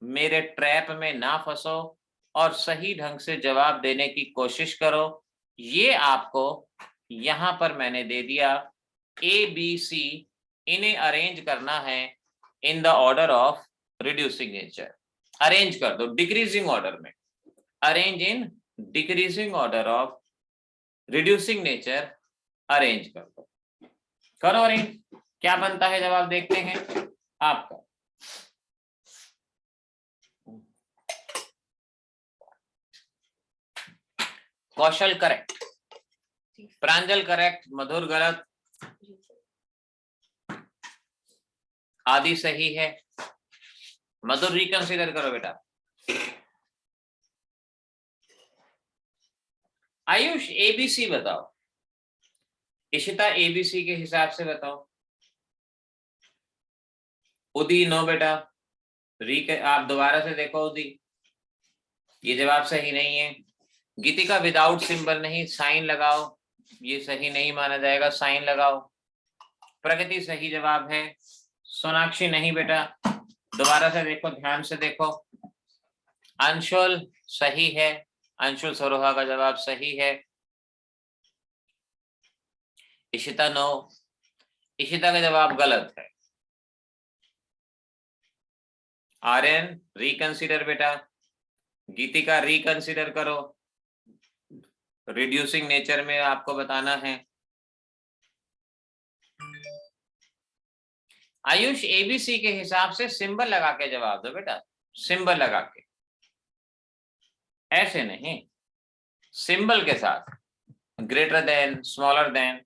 मेरे ट्रैप में ना फंसो और सही ढंग से जवाब देने की कोशिश करो। ये आपको यहां पर मैंने दे दिया ए बी सी, इन्हें अरेंज करना है इन the order of reducing nature. Arrange कर दो डिक्रीजिंग ऑर्डर में, arrange in decreasing order of reducing nature, arrange कर दो। करो अरेंज, क्या बनता है जवाब देखते हैं आपका। कौशल करेक्ट, प्रांजल करेक्ट, मधुर गलत, आदि सही है। मधुर रिकंसीडर करो बेटा। आयुष एबीसी बताओ, इशिता एबीसी के हिसाब से बताओ। उदी नो बेटा, आप दोबारा से देखो उदी, ये जवाब सही नहीं है। गीतिका विदाउट सिंबल नहीं, साइन लगाओ, ये सही नहीं माना जाएगा, साइन लगाओ। प्रगति सही जवाब है। सोनाक्षी नहीं बेटा, दोबारा से देखो, ध्यान से देखो। अंशुल सही है, अंशुल सरोहा का जवाब सही है। इशिता नो, इशिता का जवाब गलत है। आर्यन रिकंसिडर बेटा, गीतिका रिकंसिडर करो, रिड्यूसिंग नेचर में आपको बताना है। आयुष एबीसी के हिसाब से सिंबल लगा के जवाब दो बेटा, सिंबल लगा के, ऐसे नहीं, सिंबल के साथ, ग्रेटर देन, स्मॉलर देन,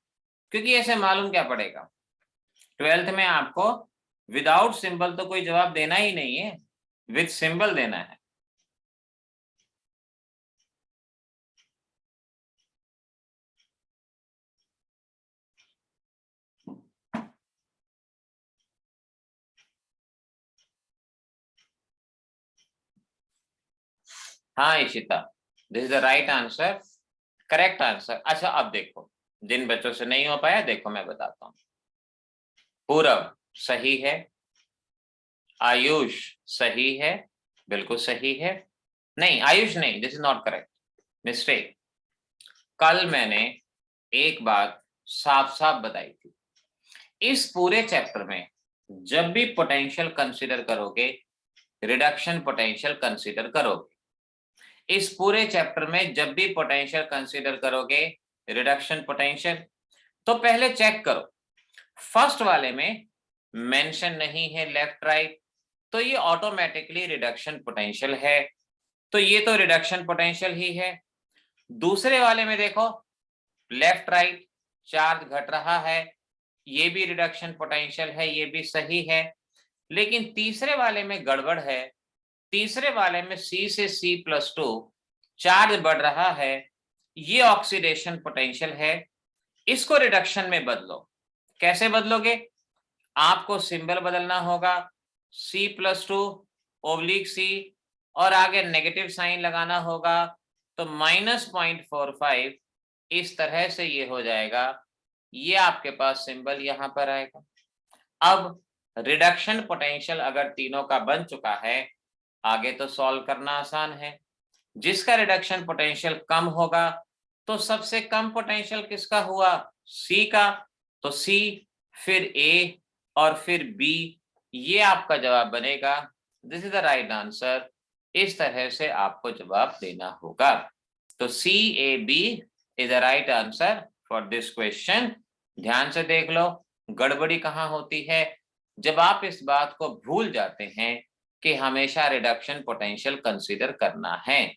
क्योंकि ऐसे मालूम क्या पड़ेगा। 12th में आपको विदाउट सिंबल तो कोई जवाब देना ही नहीं है, विद सिंबल देना है। हाँ Ishita, this is the right answer, correct answer. अच्छा अब देखो, जिन बच्चों से नहीं हो पाया देखो मैं बताता हूँ। पूरब सही है, आयुष सही है, बिल्कुल सही है। नहीं आयुष नहीं, this is not correct, mistake. कल मैंने एक बात साफ साफ बताई थी, इस पूरे चैप्टर में जब भी पोटेंशियल कंसीडर करोगे, रिडक्शन पोटेंशियल कंसीडर करोगे, इस पूरे चैप्टर में जब भी पोटेंशियल कंसीडर करोगे, रिडक्शन पोटेंशियल, तो पहले चेक करो फर्स्ट वाले में मेंशन नहीं है लेफ्ट राइट, तो ये ऑटोमेटिकली रिडक्शन पोटेंशियल है, तो ये तो रिडक्शन पोटेंशियल ही है। दूसरे वाले में देखो लेफ्ट राइट चार्ज घट रहा है, ये भी रिडक्शन पोटेंशियल है, ये भी सही है। लेकिन तीसरे वाले में गड़बड़ है, तीसरे वाले में C से C+2 चार्ज बढ़ रहा है, ये ऑक्सीडेशन पोटेंशियल है, इसको रिडक्शन में बदलो। कैसे बदलोगे? आपको सिंबल बदलना होगा, C+2 ओब्लिक C और आगे नेगेटिव साइन लगाना होगा, तो -0.45 इस तरह से ये हो जाएगा, ये आपके पास सिंबल यहां पर आएगा। अब रिडक्शन पोटेंशियल अगर तीनों का बन चुका है, आगे तो सॉल्व करना आसान है। जिसका रिडक्शन पोटेंशियल कम होगा, तो सबसे कम पोटेंशियल किसका हुआ? C का, तो C फिर A और फिर B, ये आपका जवाब बनेगा। This is the right answer, इस तरह से आपको जवाब देना होगा। तो CAB is the right answer for this question. ध्यान से देख लो, गड़बड़ी कहाँ होती है, जब आप इस बात को भूल जाते हैं कि हमेशा रिडक्शन पोटेंशियल कंसीडर करना है।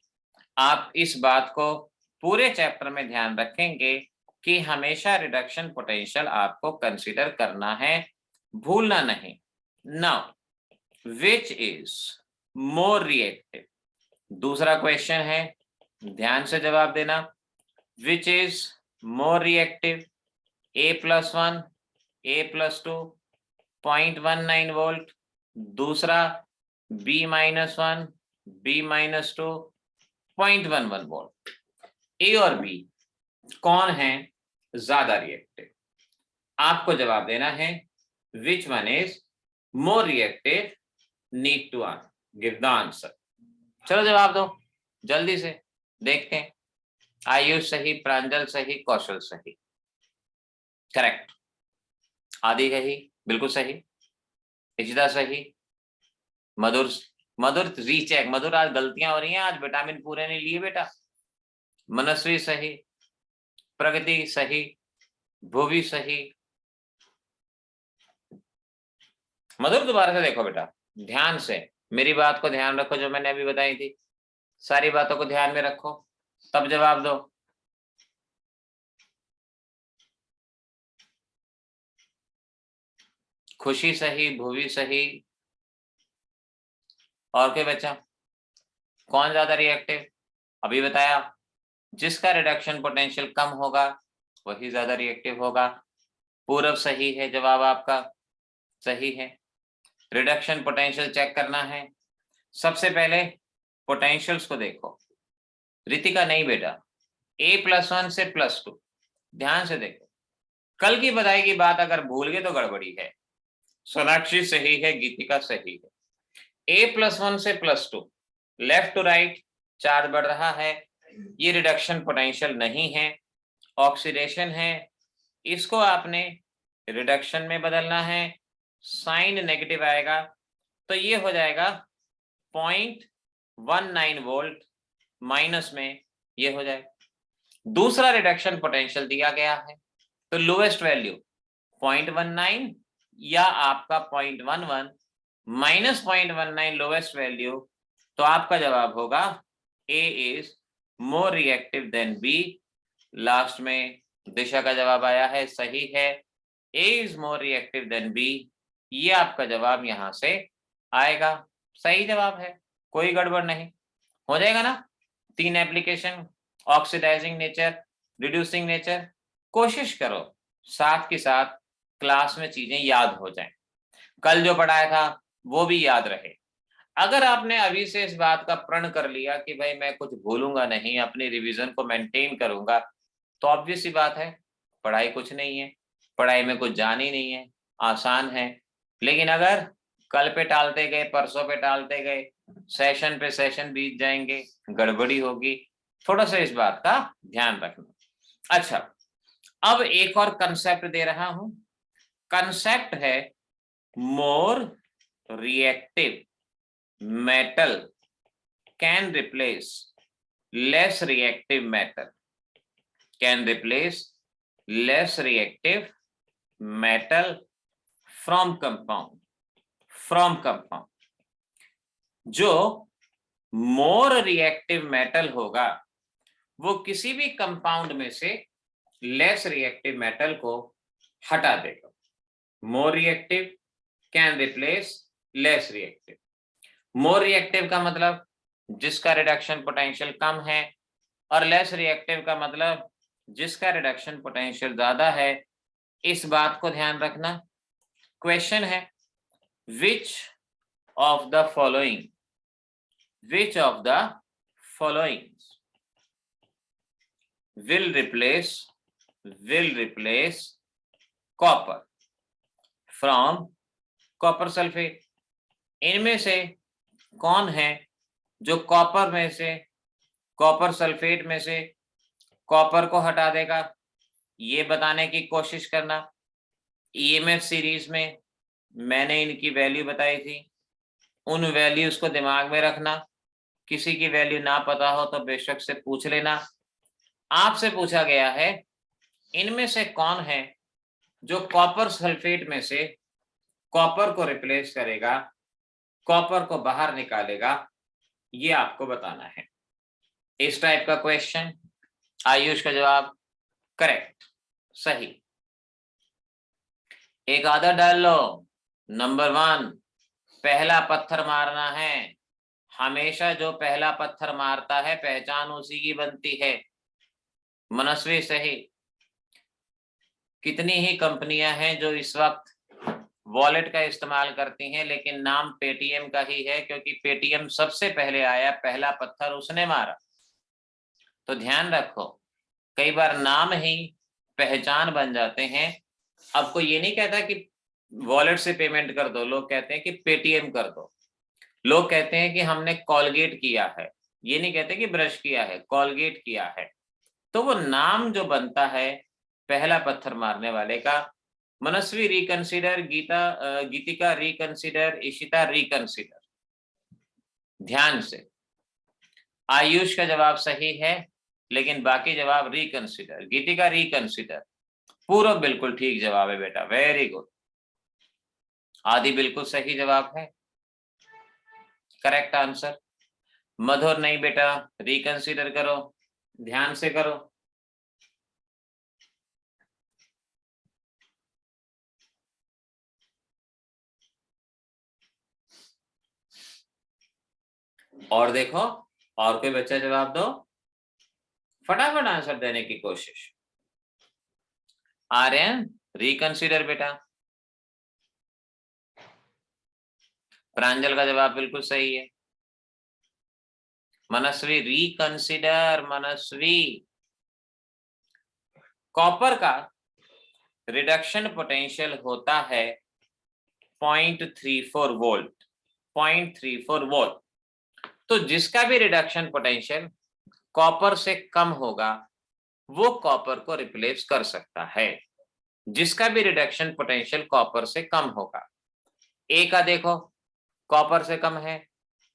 आप इस बात को पूरे चैप्टर में ध्यान रखेंगे कि हमेशा रिडक्शन पोटेंशियल आपको कंसीडर करना है, भूलना नहीं। Now which is more reactive, दूसरा क्वेश्चन है, ध्यान से जवाब देना। Which is more reactive, A+1 A+2 0.19 volt, दूसरा B-1 B-2 0.11 वोल्ट। ए और बी कौन है ज्यादा रिएक्टिव? आपको जवाब देना है which one is more reactive, need to give the answer. चलो जवाब दो जल्दी से, देखते हैं। आयुष सही, प्रांजल सही, कौशल सही, करेक्ट। आदि सही, बिल्कुल सही। इशिता सही। मधुर, मधुर रीचेक, मधुर आज गलतियां हो रही हैं, आज विटामिन पूरे नहीं लिए बेटा। मनस्वी सही, प्रगति सही, भूवि सही। मधुर दोबारा से देखो बेटा, ध्यान से मेरी बात को ध्यान रखो, जो मैंने अभी बताई थी सारी बातों को ध्यान में रखो, तब जवाब दो। खुशी सही, भूवि सही, और कोई बच्चा? कौन ज्यादा रिएक्टिव? अभी बताया, जिसका रिडक्शन पोटेंशियल कम होगा वही ज्यादा रिएक्टिव होगा। पूरब सही है, जवाब आपका सही है। रिडक्शन पोटेंशियल चेक करना है। सबसे पहले पोटेंशियल्स को देखो। रितिका नहीं बेटा, a+1 से +2, ध्यान से देखो। कल की बधाई की बात अगर भूल गए तो गड़बड़ी है। सोनाक्षी सही है, गीतिका सही है। a+1 से +2, लेफ्ट टू राइट चार्ज बढ़ रहा है। ये रिडक्शन पोटेंशियल नहीं है, ऑक्सीडेशन है। इसको आपने रिडक्शन में बदलना है, साइन नेगेटिव आएगा तो ये हो जाएगा 0.19 वोल्ट, माइनस में ये हो जाएगा। दूसरा रिडक्शन पोटेंशियल दिया गया है तो लोएस्ट वैल्यू 0.19 या आपका 0.11 माइनस 0.19 लोएस्ट वैल्यू, तो आपका जवाब होगा A is more reactive than B। Last में दिशा का जवाब आया है, सही है, A is more reactive than B। ये आपका जवाब यहां से आएगा, सही जवाब है, कोई गड़बड़ नहीं। हो जाएगा ना। 3 application, oxidising nature, reducing nature. कोशिश करो साथ के साथ क्लास में चीजें याद हो जाएं, कल जो पढ़ाया था वो भी याद रहे। अगर आपने अभी से इस बात का प्रण कर लिया कि भाई मैं कुछ भूलूंगा नहीं, अपनी रिवीजन को मेंटेन करूंगा, तो ऑब्वियस सी बात है पढ़ाई कुछ नहीं है, पढ़ाई में कुछ जान ही नहीं है, आसान है। लेकिन अगर कल पे टालते गए, परसों पे टालते गए, सेशन पे सेशन बीत जाएंगे, गड़बड़ी होगी। थोड़ा सा इस बात का ध्यान रखना। अच्छा, अब एक और कंसेप्ट दे रहा हूं। कंसेप्ट है more reactive metal can replace less reactive metal, can replace less reactive metal from compound। जो मोर रिएक्टिव मेटल होगा वो किसी भी कंपाउंड में से लेस रिएक्टिव मेटल को हटा देगा। More reactive can replace less reactive. More reactive का मतलब जिसका रिडक्शन पोटेंशियल कम है, और लेस रिएक्टिव का मतलब जिसका रिडक्शन पोटेंशियल ज्यादा है। इस बात को ध्यान रखना। क्वेश्चन है which of the following will replace copper from copper sulphate. इनमें से कौन है जो कॉपर में से, कॉपर सल्फेट में से कॉपर को हटा देगा, ये बताने की कोशिश करना। ईएमएफ सीरीज में मैंने इनकी वैल्यू बताई थी, उन वैल्यूज को दिमाग में रखना। किसी की वैल्यू ना पता हो तो बेशक से पूछ लेना। आपसे पूछा गया है इनमें से कौन है जो कॉपर सल्फेट में से कॉपर को रिप्लेस करेगा, कॉपर को बाहर निकालेगा, ये आपको बताना है। इस टाइप का क्वेश्चन। आयुष का जवाब करेक्ट, सही। एक आदत डाल लो। नंबर 1, पहला पत्थर मारना है। हमेशा जो पहला पत्थर मारता है पहचान उसी की बनती है। मनस्वी सही। कितनी ही कंपनियां हैं जो इस वक्त वॉलेट का इस्तेमाल करती हैं, लेकिन नाम पेटीएम का ही है, क्योंकि पेटीएम सबसे पहले आया, पहला पत्थर उसने मारा। तो ध्यान रखो, कई बार नाम ही पहचान बन जाते हैं। अब कोई ये नहीं कहता कि वॉलेट से पेमेंट कर दो, लोग कहते हैं कि पेटीएम कर दो। लोग कहते हैं कि हमने कॉलगेट किया है, ये नहीं कहते कि ब्रश किया है, कॉलगेट किया है। तो वो नाम जो बनता है पहला पत्थर मारने वाले का। मनस्वी रिकंसिडर, गीतिका रिकंसिडर, इशिता रिकंसिडर। ध्यान से। आयुष का जवाब सही है, लेकिन बाकी जवाब रिकंसिडर। गीतिका रिकंसिडर। पूरब बिल्कुल ठीक जवाब है बेटा, वेरी गुड। आदि बिल्कुल सही जवाब है, करेक्ट आंसर। मधुर नहीं बेटा, रिकंसिडर करो, ध्यान से करो। और देखो, और कोई बच्चा जवाब दो, फटाफट आंसर देने की कोशिश। आर्यन रिकंसिडर बेटा। प्रांजल का जवाब बिल्कुल सही है। मनस्वी रिकंसिडर, मनस्वी। कॉपर का रिडक्शन पोटेंशियल होता है 0.34 वोल्ट, 0.34 वोल्ट। तो जिसका भी रिडक्शन पोटेंशियल कॉपर से कम होगा वो कॉपर को रिप्लेस कर सकता है। जिसका भी रिडक्शन पोटेंशियल कॉपर से कम होगा, ए का देखो कॉपर से कम है,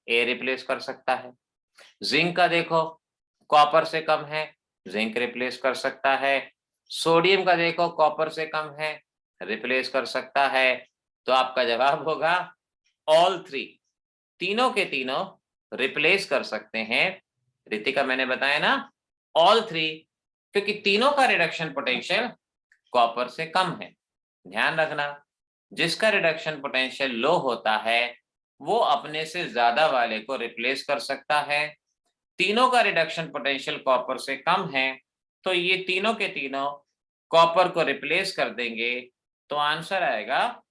ए रिप्लेस कर सकता है। जिंक का देखो कॉपर से कम है, जिंक रिप्लेस कर सकता है। सोडियम का देखो कॉपर से कम है, रिप्लेस कर सकता है। तो आपका जवाब होगा ऑल थ्री, तीनों के तीनों रिप्लेस कर सकते हैं। रितिका मैंने बताया ना ऑल थ्री, क्योंकि तीनों का रिडक्शन पोटेंशियल कॉपर से कम है। ध्यान रखना, जिसका रिडक्शन पोटेंशियल लो होता है वो अपने से ज्यादा वाले को रिप्लेस कर सकता है। तीनों का रिडक्शन पोटेंशियल कॉपर से कम है, तो ये तीनों के तीनों कॉपर को रिप्लेस कर देंगे। तो आंसर आएगा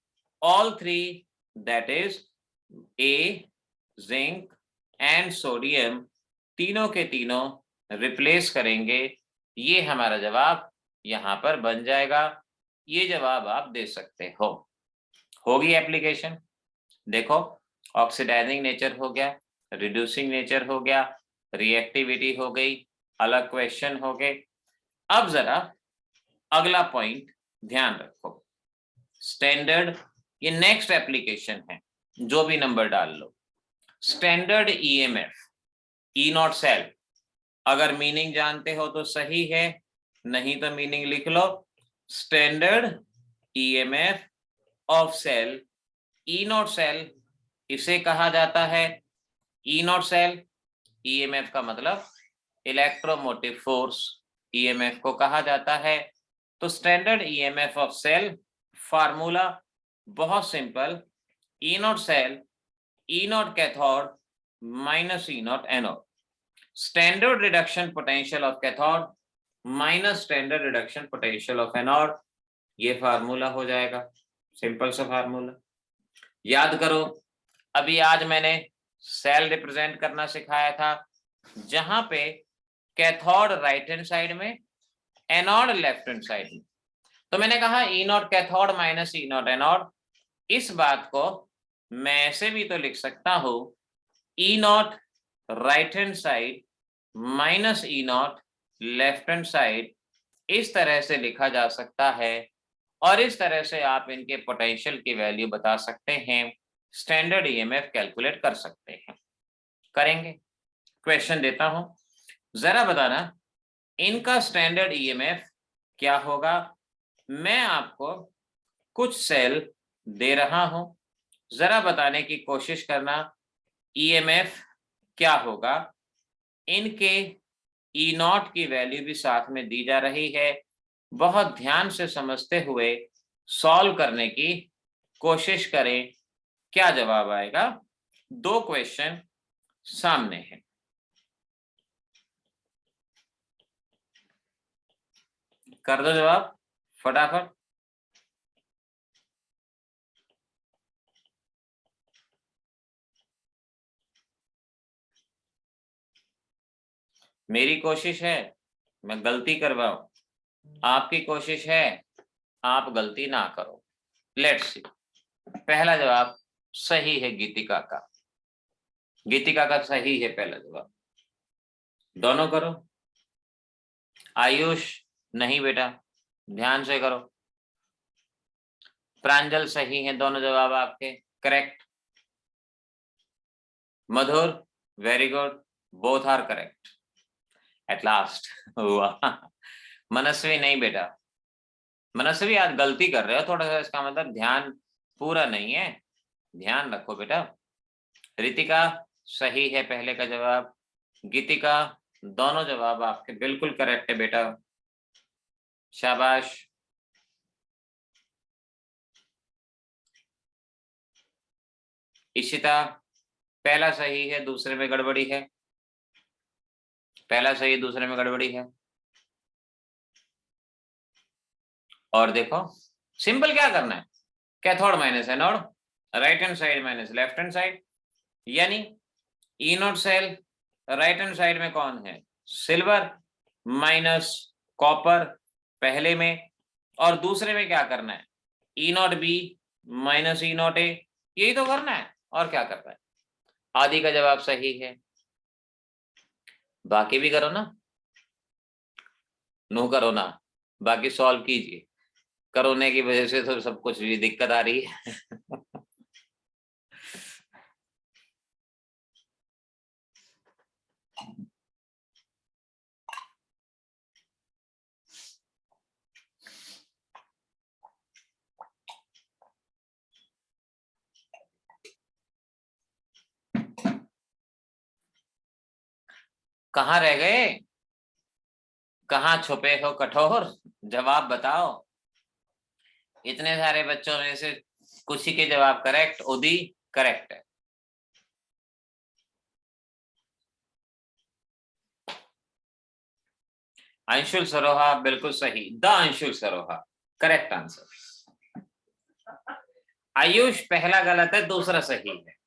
all three, that is a, zinc and sodium, तीनों के तीनों रिप्लेस करेंगे। ये हमारा जवाब यहां पर बन जाएगा। ये जवाब आप दे सकते हो। होगी एप्लीकेशन। देखो, ऑक्सीडाइजिंग नेचर हो गया, रिड्यूसिंग नेचर हो गया, रिएक्टिविटी हो गई, अलग क्वेश्चन हो गए। अब जरा अगला पॉइंट ध्यान रखो, स्टैंडर्ड। ये नेक्स्ट एप्लीकेशन है, जो भी नंबर डाल लो। Standard EMF, E not cell. अगर मीनिंग जानते हो तो सही है, नहीं तो मीनिंग लिख लो। Standard EMF of cell, E not cell, इसे कहा जाता है ई नॉट सेल। ईएमएफ का मतलब इलेक्ट्रोमोटिव फोर्स, ईएमएफ को कहा जाता है। तो standard EMF of cell formula बहुत simple, E not cell, E naught cathode minus E naught anode. Standard reduction potential of cathode minus standard reduction potential of anode, ये formula हो जाएगा। Simple सा फार्मूला याद करो। अभी आज मैंने सेल रिप्रेजेंट करना सिखाया था, जहां पे कैथोड राइट हैंड साइड में, एनोड लेफ्ट हैंड साइड में। तो मैंने कहा E naught cathode minus E naught anode. इस बात को मैं ऐसे भी तो लिख सकता हूं, E naught right hand side minus E naught left hand side. इस तरह से लिखा जा सकता है, और इस तरह से आप इनके पोटेंशियल की वैल्यू बता सकते हैं, स्टैंडर्ड ईएमएफ कैलकुलेट कर सकते हैं। करेंगे, क्वेश्चन देता हूं, जरा बताना इनका स्टैंडर्ड ईएमएफ क्या होगा। मैं आपको कुछ सेल दे रहा हूं, जरा बताने की कोशिश करना ईएमएफ क्या होगा। इनके ई नॉट की वैल्यू भी साथ में दी जा रही है। बहुत ध्यान से समझते हुए सॉल्व करने की कोशिश करें, क्या जवाब आएगा। दो क्वेश्चन सामने हैं, कर दो जवाब फटाफट। मेरी कोशिश है मैं गलती करवाऊं, आपकी कोशिश है आप गलती ना करो। लेट्स सी, पहला जवाब सही है गीतिका का, गीतिका का सही है पहला जवाब। दोनों करो। आयुष नहीं बेटा, ध्यान से करो। प्रांजल सही है, दोनों जवाब आपके correct. Madhur very good, both are correct at last. हुआ। मनस्वी नहीं बेटा, मनस्वी आज गलती कर रहे हो थोड़ा सा, इसका मतलब ध्यान पूरा नहीं है, ध्यान रखो बेटा। रितिका सही है पहले का जवाब, गीतिका दोनों जवाब आपके बिल्कुल करेक्ट है बेटा, शाबाश। इशिता पहला सही है, दूसरे में गड़बड़ी है। पहला सही, दूसरे में गड़बड़ी है। और देखो सिंपल क्या करना है, cathode minus anode, right hand side minus left hand side, यानी E not cell right hand side में कौन है, सिल्वर माइनस कॉपर पहले में, और दूसरे में क्या करना है, E naught B minus E naught A, यही तो करना है और क्या करना है। आदि का जवाब सही है, बाकी भी करो ना, नो करो ना, बाकी सॉल्व कीजिए, करोने की वजह से तो सब कुछ भी दिक्कत आ रही है। कहाँ रह गए, कहाँ छुपे हो कठोर, जवाब बताओ। इतने सारे बच्चों में से कुछ ही के जवाब करेक्ट, उदी करेक्ट है। अंशुल सरोहा बिल्कुल सही, the Anshul Saroha correct answer. Ayush पहला गलत है, दूसरा सही है।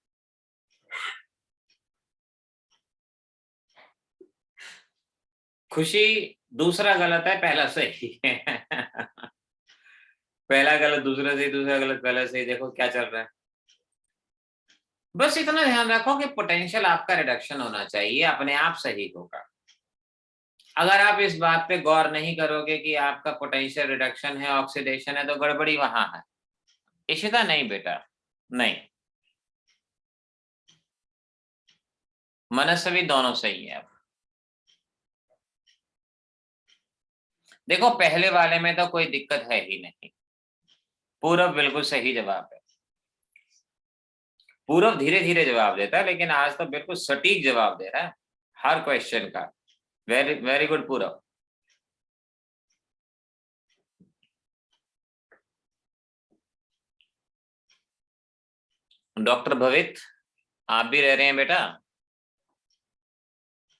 खुशी दूसरा गलत है, पहला सही है। पहला गलत दूसरा सही, दूसरा गलत पहला सही, देखो क्या चल रहा है। बस इतना ध्यान रखो कि पोटेंशियल आपका रिडक्शन होना चाहिए, अपने आप सही होगा। अगर आप इस बात पे गौर नहीं करोगे कि आपका पोटेंशियल रिडक्शन है, ऑक्सीडेशन है, तो गड़बड़ी वहां है। इशिता नहीं बेटा, नहीं, मनस्वी दोनों सही है। अब देखो पहले वाले में तो कोई दिक्कत है ही नहीं, पूरब बिल्कुल सही जवाब है। पूरब धीरे धीरे जवाब देता है, लेकिन आज तो बिल्कुल सटीक जवाब दे रहा है हर क्वेश्चन का। वेरी वेरी गुड पूरब। डॉक्टर भवित, आप भी रह रहे हैं बेटा?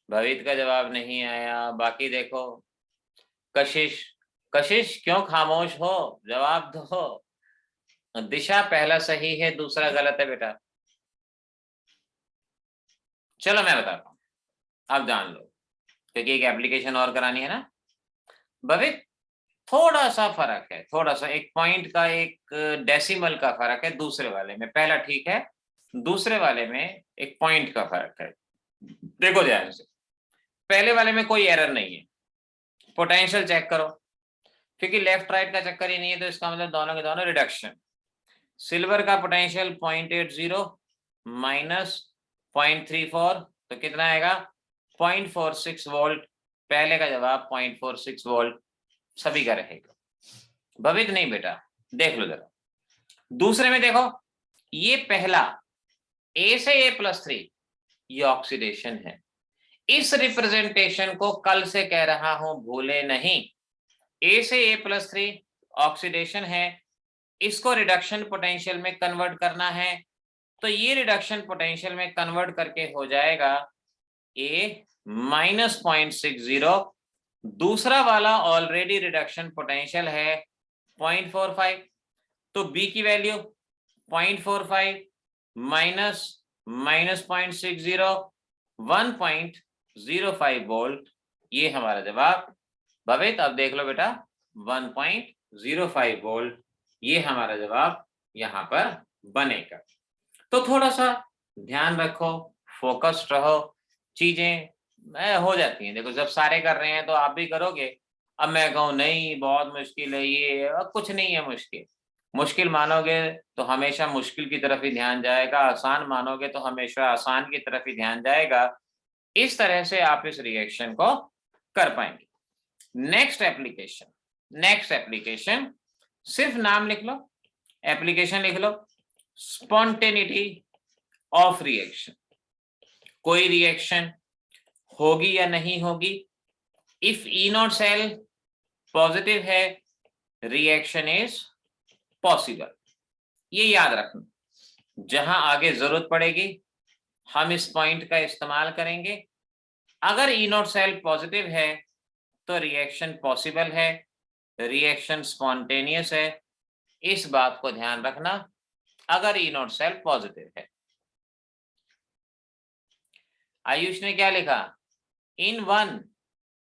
भवित का जवाब नहीं आया, बाकी देखो। कशिश, कशिश क्यों खामोश हो, जवाब दो। दिशा पहला सही है, दूसरा गलत है बेटा। चलो मैं बताता हूँ, आप जान लो, क्योंकि एक एप्लीकेशन और करानी है ना। भवित थोड़ा सा फर्क है, थोड़ा सा, एक पॉइंट का, एक डेसिमल का फर्क है दूसरे वाले में। पहला ठीक है, दूसरे वाले में एक पॉइंट का फर्क है। देखो ध्यान से, पहले वाले में कोई एरर नहीं है, पोटेंशियल चेक करो, क्योंकि लेफ्ट राइट का चक्कर ही नहीं है, तो इसका मतलब दोनों के दोनों रिडक्शन। सिल्वर का पोटेंशियल 0.80 माइनस 0.34, तो कितना आएगा, 0.46 वोल्ट। पहले का जवाब 0.46 वोल्ट सभी का रहेगा। भवित नहीं बेटा, देख लो जरा दूसरे में, देखो ये पहला ए से A+3 ये ऑक्सीडेशन है। इस रिप्रेजेंटेशन को कल से कह रहा हूं, भूले नहीं। ए से A+3 ऑक्सीडेशन है, इसको रिडक्शन पोटेंशियल में कन्वर्ट करना है, तो ये रिडक्शन पोटेंशियल में कन्वर्ट करके हो जाएगा A माइनस 0.60। दूसरा वाला ऑलरेडी रिडक्शन पोटेंशियल है 0.45, तो B की वैल्यू 0.45 माइनस माइनस 0.60 1.05 वोल्ट, ये हमारा जवाब। भवित अब देख लो बेटा, 1.05 वोल्ट ये हमारा जवाब यहाँ पर बनेगा। तो थोड़ा सा ध्यान रखो, फोकस्ड रहो, चीजें हो जाती हैं। देखो जब सारे कर रहे हैं तो आप भी करोगे। अब मैं कहूँ नहीं बहुत मुश्किल है ये, अब कुछ नहीं है मुश्किल। मुश्किल मानोगे तो हमेशा मुश्किल की तरफ ही ध्यान जाएगा, आसान मानोगे तो हमेशा आसान की तरफ ही ध्यान जाएगा। इस तरह से आप इस रिएक्शन को कर पाएंगे। नेक्स्ट एप्लीकेशन, नेक्स्ट एप्लीकेशन, सिर्फ नाम लिख लो, एप्लीकेशन लिख लो, स्पॉन्टेनिटी ऑफ रिएक्शन। कोई रिएक्शन होगी या नहीं होगी, if E not cell positive है, रिएक्शन इज पॉसिबल। ये याद रखना, जहां आगे जरूरत पड़ेगी हम इस पॉइंट का इस्तेमाल करेंगे। अगर ई नॉट सेल पॉजिटिव है तो रिएक्शन पॉसिबल है, रिएक्शन स्पॉन्टेनियस है, इस बात को ध्यान रखना। अगर ई नॉट सेल पॉजिटिव है। आयुष ने क्या लिखा, इन वन,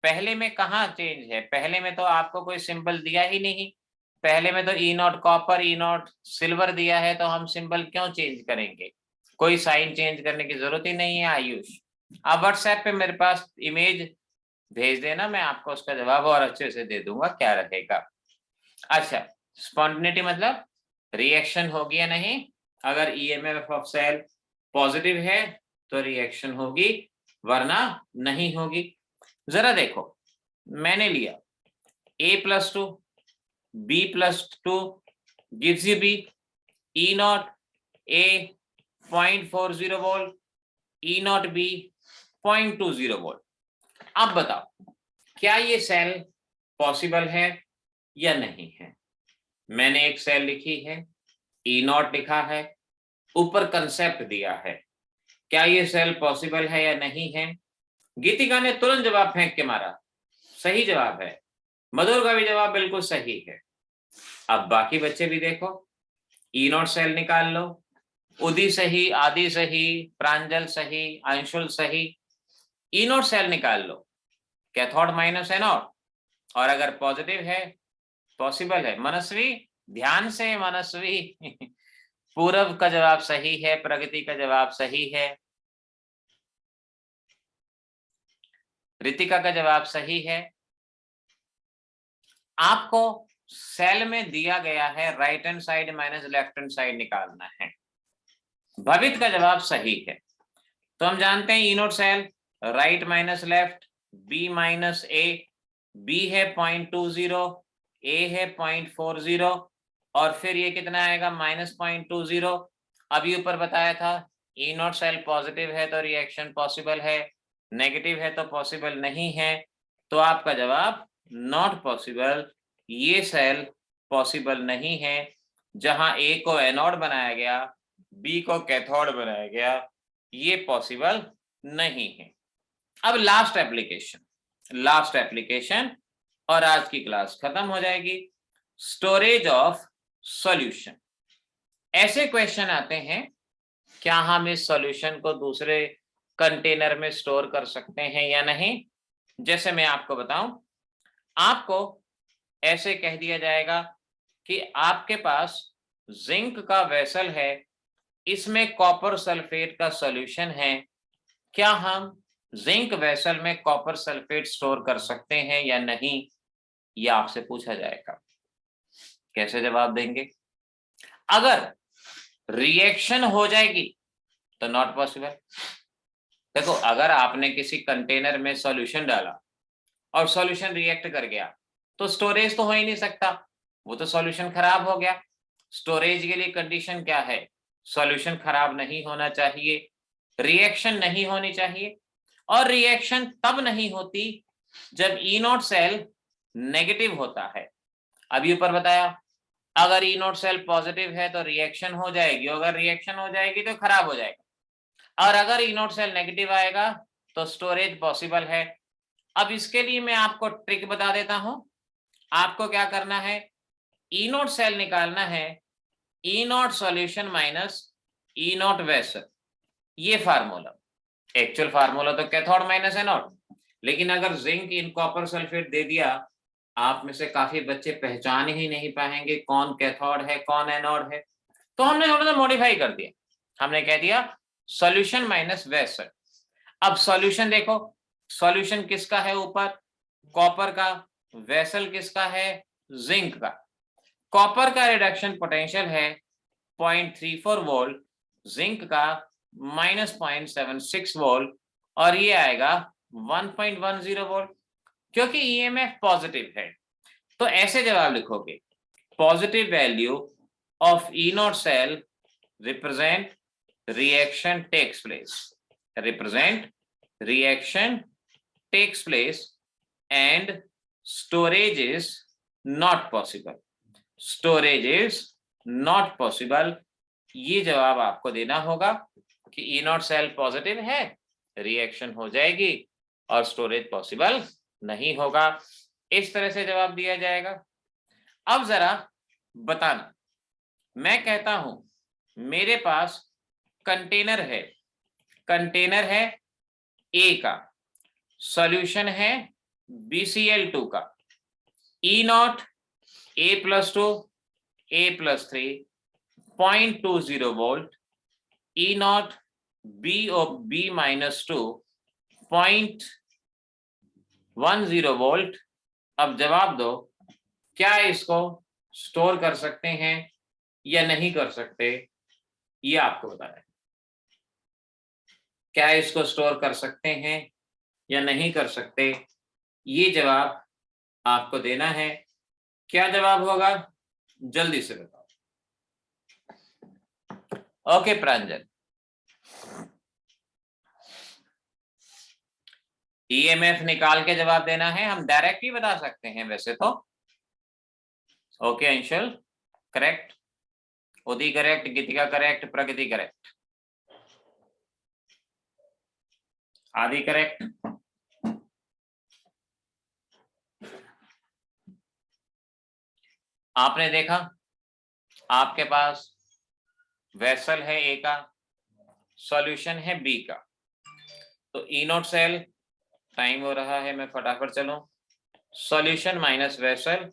पहले में कहाँ चेंज है, पहले में तो आपको कोई सिंबल दिया ही नहीं, पहले में तो E naught copper E naught silver दिया है, तो हम सिंबल क्यों चेंज करेंगे, कोई साइन चेंज करने की जरूरत ही नहीं है। आयुष आप व्हाट्सएप पे मेरे पास इमेज भेज देना, मैं आपको उसका जवाब और अच्छे से दे दूंगा क्या रहेगा। अच्छा, स्पॉन्टेनिटी मतलब रिएक्शन होगी या नहीं, अगर ईएमएफ ऑफ सेल पॉजिटिव है तो रिएक्शन होगी, वरना नहीं होगी। जरा देखो, मैंने लिया A+2 B+2 gives you B, E not A 0.40 volt, E not B 0.20 volt. अब बताओ क्या ये सेल पॉसिबल है या नहीं है। मैंने एक सेल लिखी है, E नॉट लिखा है, ऊपर कंसेप्ट दिया है, क्या ये सेल पॉसिबल है या नहीं है। गीतिका ने तुरंत जवाब फेंक के मारा, सही जवाब है। मधुर का भी जवाब बिल्कुल सही है। अब बाकी बच्चे भी देखो, ई नॉट सेल निकाल लो, उदी सही, आदि सही, प्रांजल सही, अंशुल सही। ई नॉट सेल निकाल लो, कैथोड माइनस एनोड, और अगर पॉजिटिव है पॉसिबल है। मनस्वी ध्यान से, मनस्वी पूरब का जवाब सही है, प्रगति का जवाब सही है, रितिका का जवाब सही है। आपको सेल में दिया गया है right hand side minus left hand side निकालना है। भवित का जवाब सही है। तो हम जानते हैं E naught cell right minus left, B minus A, B है 0.20, ए है 0.40, और फिर ये कितना आएगा -0.20। अभी ऊपर बताया था ई नोट सेल पॉजिटिव है तो रिएक्शन पॉसिबल है, नेगेटिव है तो पॉसिबल नहीं है। तो आपका जवाब नॉट पॉसिबल, ये सेल पॉसिबल नहीं है। जहां ए को एनोड बनाया गया, बी को कैथोड बनाया गया, ये पॉसिबल नहीं है। अब लास्ट एप्लीकेशन और आज की क्लास खत्म हो जाएगी। Storage of solution. ऐसे क्वेश्चन आते हैं, क्या हम इस सॉल्यूशन को दूसरे कंटेनर में स्टोर कर सकते हैं या नहीं। जैसे मैं आपको बताऊं, आपको ऐसे कह दिया जाएगा कि आपके पास जिंक का वेसल है, इसमें कॉपर सल्फेट का सॉल्यूशन है, क्या हम जिंक वेसल में कॉपर सल्फेट स्टोर कर सकते हैं या नहीं, ये आपसे पूछा जाएगा। कैसे जवाब देंगे। अगर रिएक्शन हो जाएगी तो नॉट पॉसिबल। देखो, अगर आपने किसी कंटेनर में सॉल्यूशन डाला और सॉल्यूशन रिएक्ट कर गया तो स्टोरेज तो हो ही नहीं सकता, वो तो सॉल्यूशन खराब हो गया। स्टोरेज के लिए कंडीशन क्या है, सॉल्यूशन खराब नहीं होना चाहिए, रिएक्शन नहीं होनी चाहिए, और रिएक्शन तब नहीं होती जब ई नॉट सेल नेगेटिव होता है। अभी ऊपर बताया, अगर ई नॉट सेल पॉजिटिव है तो रिएक्शन हो जाएगी, अगर रिएक्शन हो जाएगी तो खराब हो जाएगा, और अगर ई नॉट सेल नेगेटिव आएगा तो स्टोरेज पॉसिबल है। अब इसके लिए मैं आपको ट्रिक बता देता हूं। आपको क्या करना है, ई नॉट सेल निकालना है, E naught solution minus E naught vessel, ये फार्मूला। एक्चुअल फार्मूला तो कैथोड माइनस एनोड, लेकिन अगर जिंक इन कॉपर सल्फेट दे दिया, आप में से काफी बच्चे पहचान ही नहीं पाएंगे कौन कैथोड है कौन एनोड है। तो हमने थोड़ा सा मॉडिफाई कर दिया, हमने कह दिया सॉल्यूशन माइनस वेसल। अब सॉल्यूशन देखो, सॉल्यूशन किसका है ऊपर, कॉपर का, वेसल किसका है, जिंक का। कॉपर का रिडक्शन पोटेंशियल है 0.34 वोल्ट, जिंक का -0.76 वोल्ट, और ये आएगा 1.10 वोल्ट, क्योंकि ईएमएफ पॉजिटिव है। तो ऐसे जवाब लिखोगे, positive value of E not cell represent reaction takes place, represent reaction takes place and storage is not possible, storage is not possible। ये जवाब आपको देना होगा कि ई नॉट सेल पॉजिटिव है, रिएक्शन हो जाएगी, और स्टोरेज पॉसिबल नहीं होगा। इस तरह से जवाब दिया जाएगा। अब जरा बताना, मैं कहता हूं मेरे पास कंटेनर है ए का, सॉल्यूशन है BCl2 का, E0 A+2 A+3 0.20 volt, E0 B-2 0.10 volt. अब जवाब दो, क्या इसको स्टोर कर सकते हैं या नहीं कर सकते, ये आपको बताना है। क्या इसको स्टोर कर सकते हैं या नहीं कर सकते, ये जवाब आपको देना है। क्या जवाब होगा, जल्दी से बताओ। ओके प्रांजल, ईएमएफ निकाल के जवाब देना है, हम डायरेक्ट ही बता सकते हैं वैसे तो। ओके अंशुल करेक्ट, उदी करेक्ट, गीतिका करेक्ट, प्रगति करेक्ट, आदि करेक्ट। आपने देखा, आपके पास वेसल है ए का, सॉल्यूशन है बी का, तो E0 सेल, टाइम हो रहा है, मैं फटाफट चलूं, सॉल्यूशन माइनस वेसल,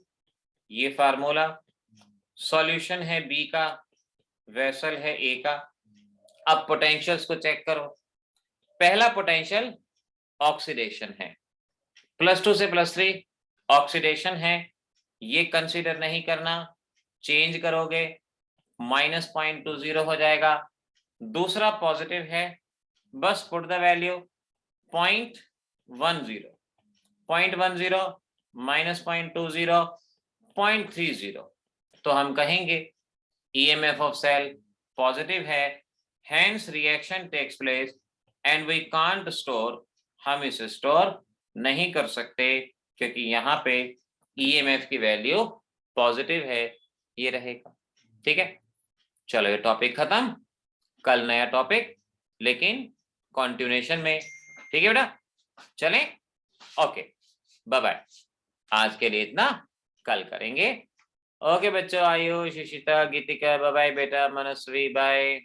ये फार्मूला, सॉल्यूशन है बी का, वेसल है ए का। अब पोटेंशियल्स को चेक करो। पहला पोटेंशियल ऑक्सीडेशन है, +2 से +3 ऑक्सीडेशन है, ये कंसीडर नहीं करना, चेंज करोगे -0.20 हो जाएगा। दूसरा पॉजिटिव है, बस पुट द वैल्यू 0.10 -0.20 0.30, तो हम कहेंगे EMF ऑफ सेल पॉजिटिव है, hence reaction takes place and we can't store, हम इसे स्टोर नहीं कर सकते क्योंकि यहाँ पे EMF की वैल्यू पॉजिटिव है, ये रहेगा। ठीक है, चलो ये टॉपिक खत्म, कल नया टॉपिक लेकिन कंटिन्यूएशन में। ठीक है बेटा, चलें, ओके बाय बाय, आज के लिए इतना, कल करेंगे। ओके बच्चों, आयुष, इशिता, गीतिका, बाय बाय बेटा, मनस्वी बाय।